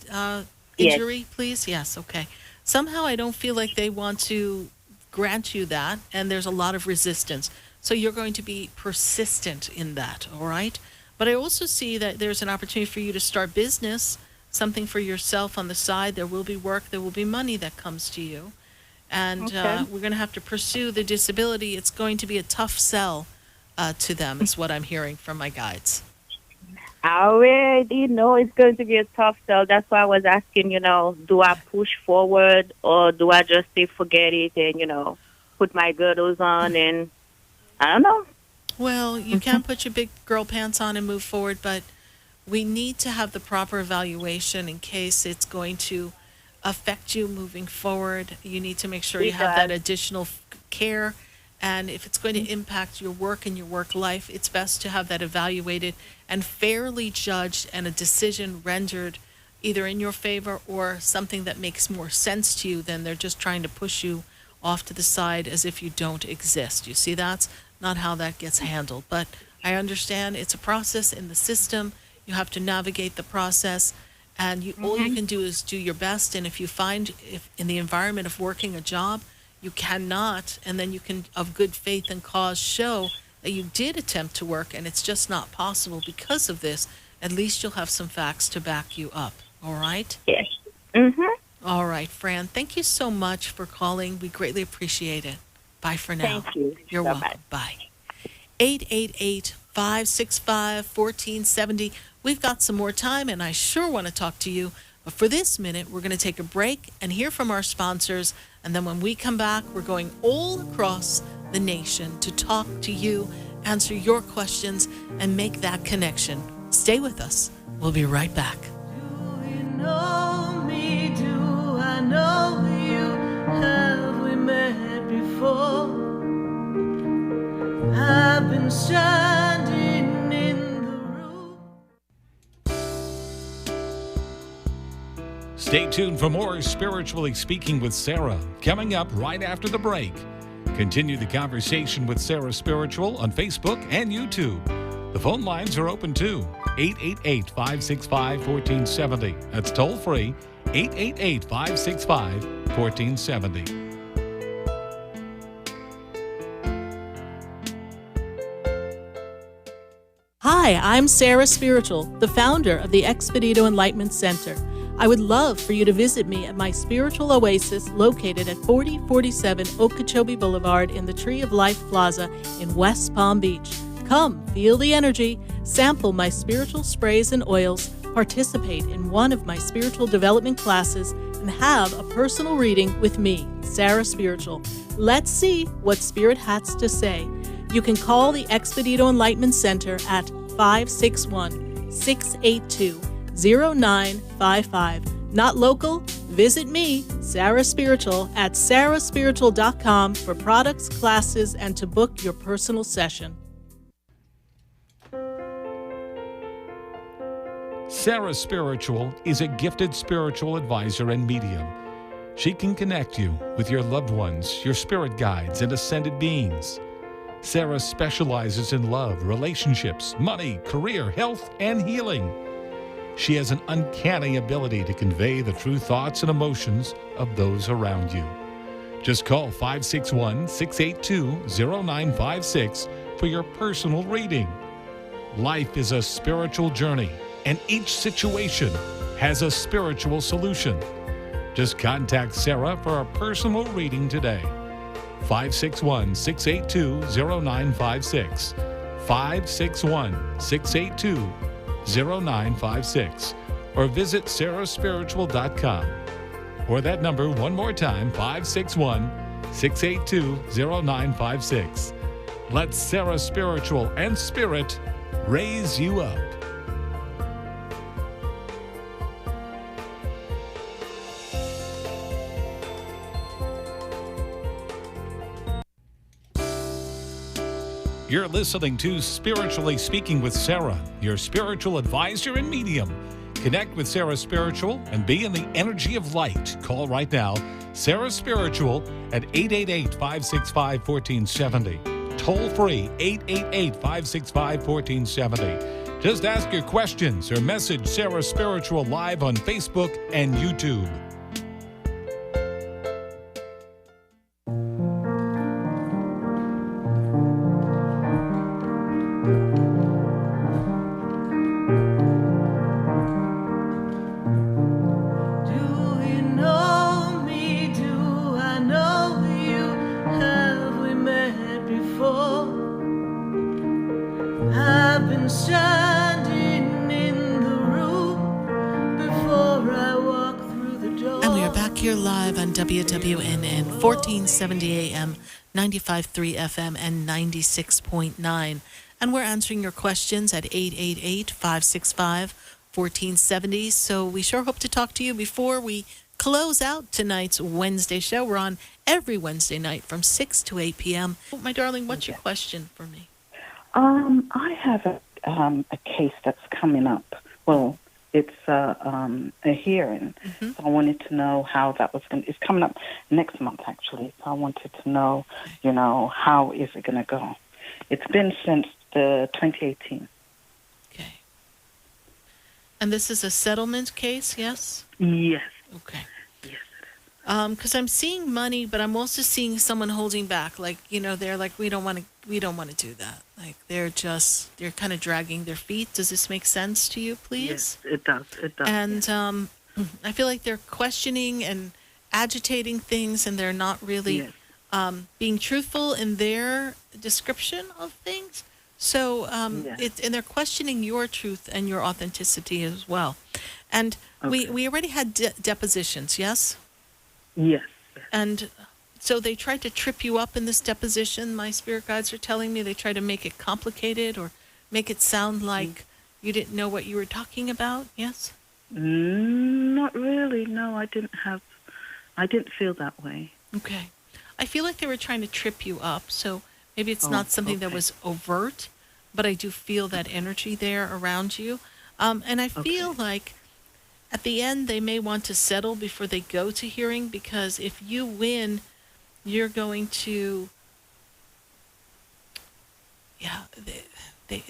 injury, please? Yes, okay. Somehow I don't feel like they want to grant you that, and there's a lot of resistance. So you're going to be persistent in that, all right? But I also see that there's an opportunity for you to start business, something for yourself on the side. There will be work, there will be money that comes to you. And we're going to have to pursue the disability. It's going to be a tough sell to them, is what I'm hearing from my guides. I already know it's going to be a tough sell. That's why I was asking, do I push forward or do I just say forget it and, put my girdles on and I don't know. Well, you can't put your big girl pants on and move forward, but we need to have the proper evaluation in case it's going to affect you moving forward. You need to make sure you have that additional care. And if it's going to impact your work and your work life, it's best to have that evaluated and fairly judged and a decision rendered either in your favor or something that makes more sense to you than they're just trying to push you off to the side as if you don't exist. You see, that's not how that gets handled. But I understand it's a process in the system. You have to navigate the process. And all you can do is do your best. And if you find if in the environment of working a job, you cannot, and then you can, of good faith and cause, show that you did attempt to work and it's just not possible because of this, at least you'll have some facts to back you up. All right? Yes. Mm-hmm. All right, Fran. Thank you so much for calling. We greatly appreciate it. Bye for now. Thank you. You're welcome. Bye. 888 565-1470. We've got some more time, and I sure want to talk to you. But for this minute, we're going to take a break and hear from our sponsors. And then when we come back, we're going all across the nation to talk to you, answer your questions, and make that connection. Stay with us. We'll be right back. Know me, do I know you? Have we met before? I've been standing in the room. Stay tuned for more Spiritually Speaking with Sarah, coming up right after the break. Continue the conversation with Sarah Spiritual on Facebook and YouTube. The phone lines are open too. 888-565-1470. That's toll free. 888-565-1470. Hi, I'm Sarah Spiritual, the founder of the Expedito Enlightenment Center. I would love for you to visit me at my spiritual oasis located at 4047 Okeechobee Boulevard in the Tree of Life Plaza in West Palm Beach. Come, feel the energy, sample my spiritual sprays and oils, participate in one of my spiritual development classes, and have a personal reading with me, Sarah Spiritual. Let's see what Spirit has to say. You can call the Expedito Enlightenment Center at 561-682-0955. Not local? Visit me, Sarah Spiritual, at sarahspiritual.com for products, classes, and to book your personal session. Sarah Spiritual is a gifted spiritual advisor and medium. She can connect you with your loved ones, your spirit guides, and ascended beings. Sarah specializes in love, relationships, money, career, health, and healing. She has an uncanny ability to convey the true thoughts and emotions of those around you. Just call 561-682-0956 for your personal reading. Life is a spiritual journey, and each situation has a spiritual solution. Just contact Sarah for a personal reading today. 561-682-0956. 561-682-0956. Or visit sarahspiritual.com. Or that number one more time, 561-682-0956. Let Sarah Spiritual and Spirit raise you up. You're listening to Spiritually Speaking with Sarah, your spiritual advisor and medium. Connect with Sarah Spiritual and be in the energy of light. Call right now, Sarah Spiritual at 888-565-1470. Toll free, 888-565-1470. Just ask your questions or message Sarah Spiritual live on Facebook and YouTube. WWNN 1470 AM, 95.3 FM, and 96.9. And we're answering your questions at 888-565-1470. So we sure hope to talk to you before we close out tonight's Wednesday show. We're on every Wednesday night from 6 to 8 p.m. Oh, my darling, what's your question for me? I have a case that's coming up. Well, it's a hearing. Mm-hmm. So I wanted to know how that was going. It's coming up next month, actually. So I wanted to know, how is it going to go? It's been since the 2018. Okay. And this is a settlement case, yes? Yes. Okay. Yes. Because I'm seeing money, but I'm also seeing someone holding back. Like, they're like, we don't want to do that. Like, they're kind of dragging their feet. Does this make sense to you, please? Yes, it does. It does. And I feel like they're questioning and agitating things, and they're not really being truthful in their description of things. So, Yes. and they're questioning your truth and your authenticity as well. And we already had depositions, yes? Yes. And so they tried to trip you up in this deposition. My spirit guides are telling me they tried to make it complicated or make it sound like you didn't know what you were talking about, yes? Not really. No, I didn't feel that way. Okay. I feel like they were trying to trip you up, so maybe it's not something that was overt, but I do feel that energy there around you. And I feel like at the end they may want to settle before they go to hearing, because if you win, you're going to,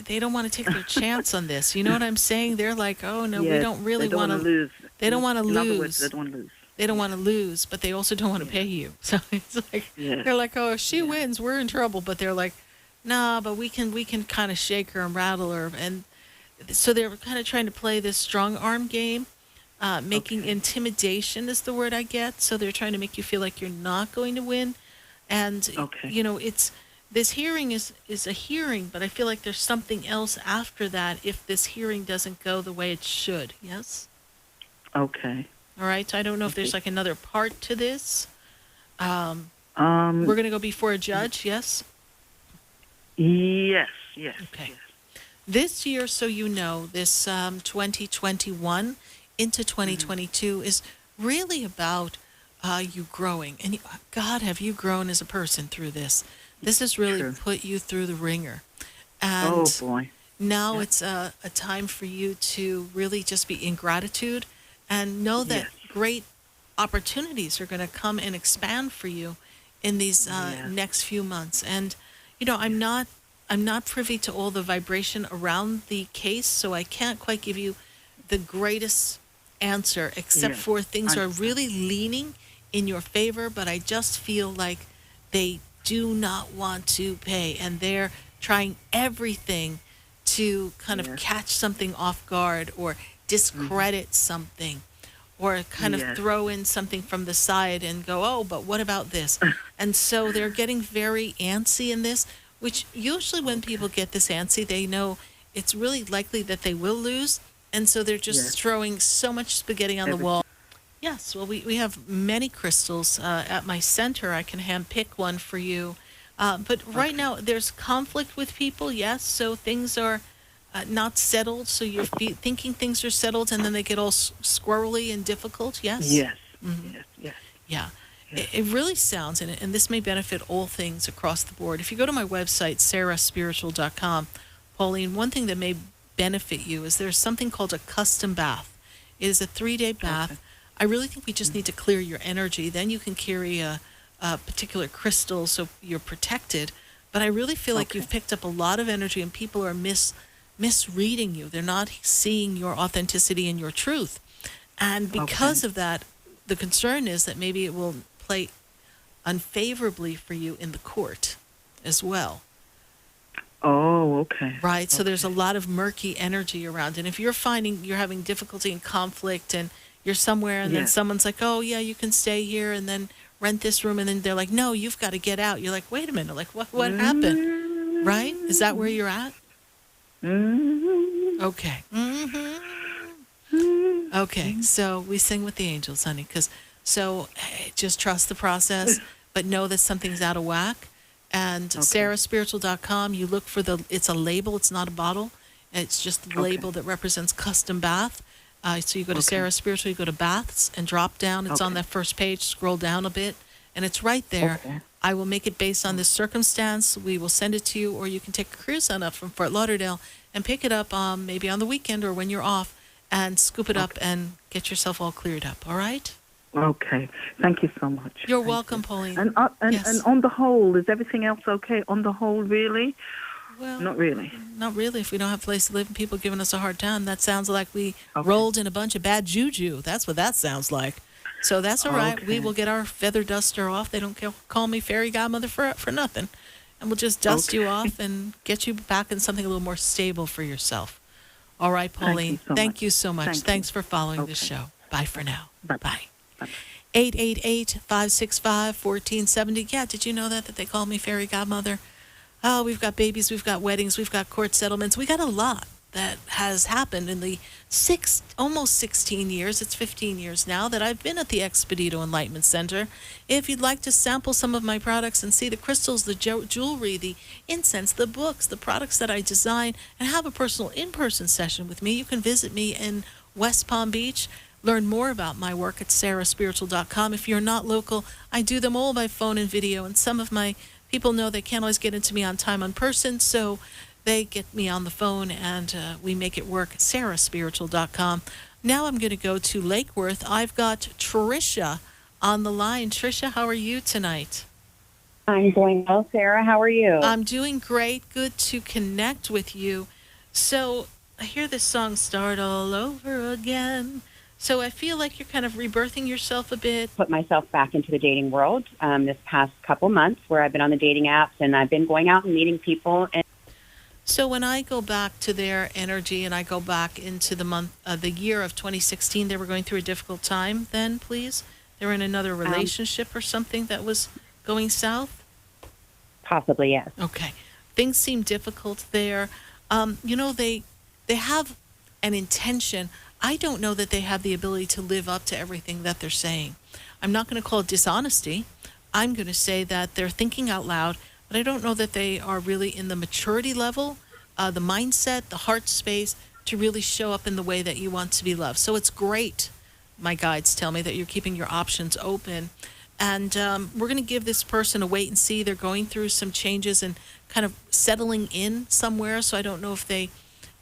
they don't want to take their chance on this. You know what I'm saying? They're like, oh, no, we don't really want to lose. They don't want to In other lose. words, they don't want to lose. They don't want to lose, but they also don't want to pay you. So it's like, they're like, oh, if she wins, we're in trouble. But they're like, nah, but we can kind of shake her and rattle her. And so they're kind of trying to play this strong arm game, making intimidation is the word I get. So they're trying to make you feel like you're not going to win. And, you know, this hearing is a hearing, but I feel like there's something else after that if this hearing doesn't go the way it should. Yes? Okay. All right, so I don't know if there's like another part to this. We're going to go before a judge, yes? Yes. Okay. This year, so you know, this 2021 into 2022 is really about you growing. And God, have you grown as a person through this? This has really put you through the ringer. And oh, boy. Now it's a time for you to really just be in gratitude and know that great opportunities are going to come and expand for you in these next few months. And, you know, I'm not privy to all the vibration around the case, so I can't quite give you the greatest answer, except for things are really leaning in your favor, but I just feel like they do not want to pay, and they're trying everything to kind of catch something off guard or discredit something, or kind of throw in something from the side and go, oh, but what about this? And so they're getting very antsy in this, which usually when people get this antsy, they know it's really likely that they will lose. And so they're just throwing so much spaghetti on the wall. Yes, well, we have many crystals at my center. I can hand pick one for you. But right now there's conflict with people, yes, so things are not settled, so you're thinking things are settled, and then they get all squirrely and difficult, yes? Yes, Yeah. It really sounds, and this may benefit all things across the board. If you go to my website, sarahspiritual.com, Pauline, one thing that may benefit you is there's something called a custom bath. It is a 3-day bath. I really think we just need to clear your energy. Then you can carry a particular crystal so you're protected. But I really feel like you've picked up a lot of energy, and people are misreading you. They're not seeing your authenticity and your truth. And because of that, the concern is that maybe it will play unfavorably for you in the court as well. Oh, okay. Right, so there's a lot of murky energy around. And if you're finding you're having difficulty and conflict, and you're somewhere and then someone's like, oh, yeah, you can stay here and then rent this room, and then they're like, no, you've got to get out. You're like, wait a minute, like, what happened? Right? Is that where you're at? Okay. Okay, so we sing with the angels, honey, just trust the process, but know that something's out of whack. And sarahspiritual.com, you look for it's a label, it's not a bottle. It's just the label that represents custom bath. So you go to Sarah Spiritual, you go to baths and drop down. It's on that first page, scroll down a bit, and it's right there. I will make it based on this circumstance. We will send it to you, or you can take a cruise on up from Fort Lauderdale and pick it up maybe on the weekend or when you're off, and scoop it up and get yourself all cleared up, all right? Okay. Thank you so much. You're welcome, Pauline. And on the whole, is everything else okay? On the whole, really? Well, not really. Not really. If we don't have a place to live and people giving us a hard time, that sounds like we rolled in a bunch of bad juju. That's what that sounds like. So that's all right. We will get our feather duster off. They don't call me fairy godmother for nothing. And we'll just dust you off and get you back in something a little more stable for yourself. All right, Pauline. Thank you so much. Thanks for following this show. Bye for now. Bye. 888-565-1470. Yeah, did you know that they call me fairy godmother? Oh, we've got babies, we've got weddings, we've got court settlements. We got a lot that has happened in the almost 16 years. It's 15 years now that I've been at the Expedito Enlightenment Center. If you'd like to sample some of my products and see the crystals, the jewelry, the incense, the books, the products that I design, and have a personal in-person session with me, you can visit me in West Palm Beach. Learn more about my work at sarahspiritual.com. If you're not local, I do them all by phone and video, and some of my people know they can't always get into me on time in person, so they get me on the phone, and we make it work at sarahspiritual.com. Now I'm going to go to Lake Worth. I've got Tricia on the line. Tricia, how are you tonight? I'm doing well, Sarah. How are you? I'm doing great. Good to connect with you. So I hear this song, Start All Over Again. So I feel like you're kind of rebirthing yourself a bit. Put myself back into the dating world this past couple months, where I've been on the dating apps, and I've been going out and meeting people. So when I go back to their energy and I go back into the year of 2016, they were going through a difficult time then, please? They were in another relationship or something that was going south? Possibly, yes. Okay. Things seem difficult there. They have an intention. I don't know that they have the ability to live up to everything that they're saying. I'm not going to call it dishonesty. I'm going to say that they're thinking out loud, but I don't know that they are really in the maturity level, the mindset, the heart space to really show up in the way that you want to be loved. So it's great, my guides tell me, that you're keeping your options open. And we're going to give this person a wait and see. They're going through some changes and kind of settling in somewhere. So I don't know if they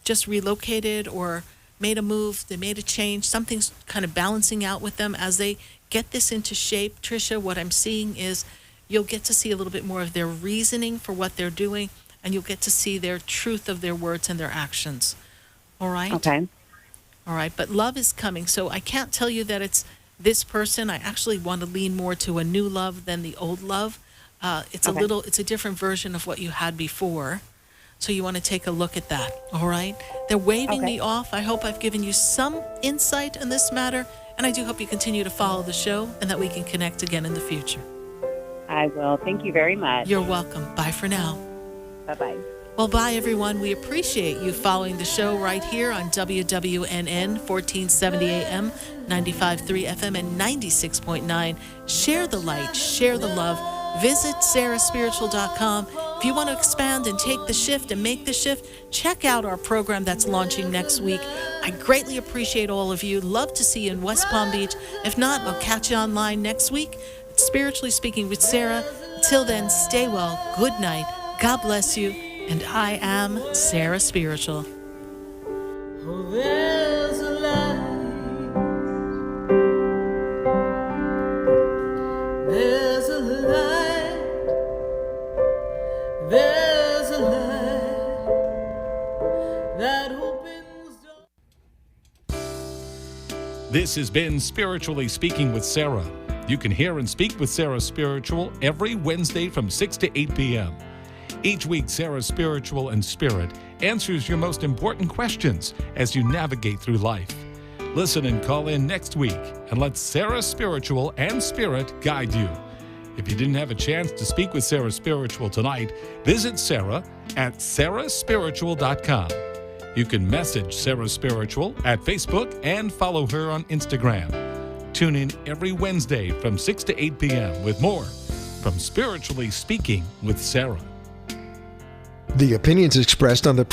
just relocated or made a move, they made a change. Something's kind of balancing out with them as they get this into shape. Tricia, what I'm seeing is you'll get to see a little bit more of their reasoning for what they're doing, and you'll get to see their truth of their words and their actions. All right? Okay. All right, but love is coming. So I can't tell you that it's this person. I actually want to lean more to a new love than the old love. It's a different version of what you had before. So you want to take a look at that, all right? They're waving me off. I hope I've given you some insight in this matter, and I do hope you continue to follow the show and that we can connect again in the future. I will. Thank you very much. You're welcome. Bye for now. Bye-bye. Well, bye, everyone. We appreciate you following the show right here on WWNN, 1470 AM, 95.3 FM, and 96.9. Share the light. Share the love. Visit sarahspiritual.com. If you want to expand and take the shift and make the shift, check out our program that's launching next week. I greatly appreciate all of you. Love to see you in West Palm Beach. If not, I'll catch you online next week. Spiritually Speaking with Sarah. Until then, stay well. Good night. God bless you. And I am Sarah Spiritual. Oh, there's a light. There's a light. There's a light that opens doors. This has been Spiritually Speaking with Sarah. You can hear and speak with Sarah Spiritual every Wednesday from 6 to 8 p.m. Each week, Sarah Spiritual and Spirit answers your most important questions as you navigate through life. Listen and call in next week and let Sarah Spiritual and Spirit guide you. If you didn't have a chance to speak with Sarah Spiritual tonight, visit Sarah at sarahspiritual.com. You can message Sarah Spiritual at Facebook and follow her on Instagram. Tune in every Wednesday from 6 to 8 p.m. with more from Spiritually Speaking with Sarah. The opinions expressed on the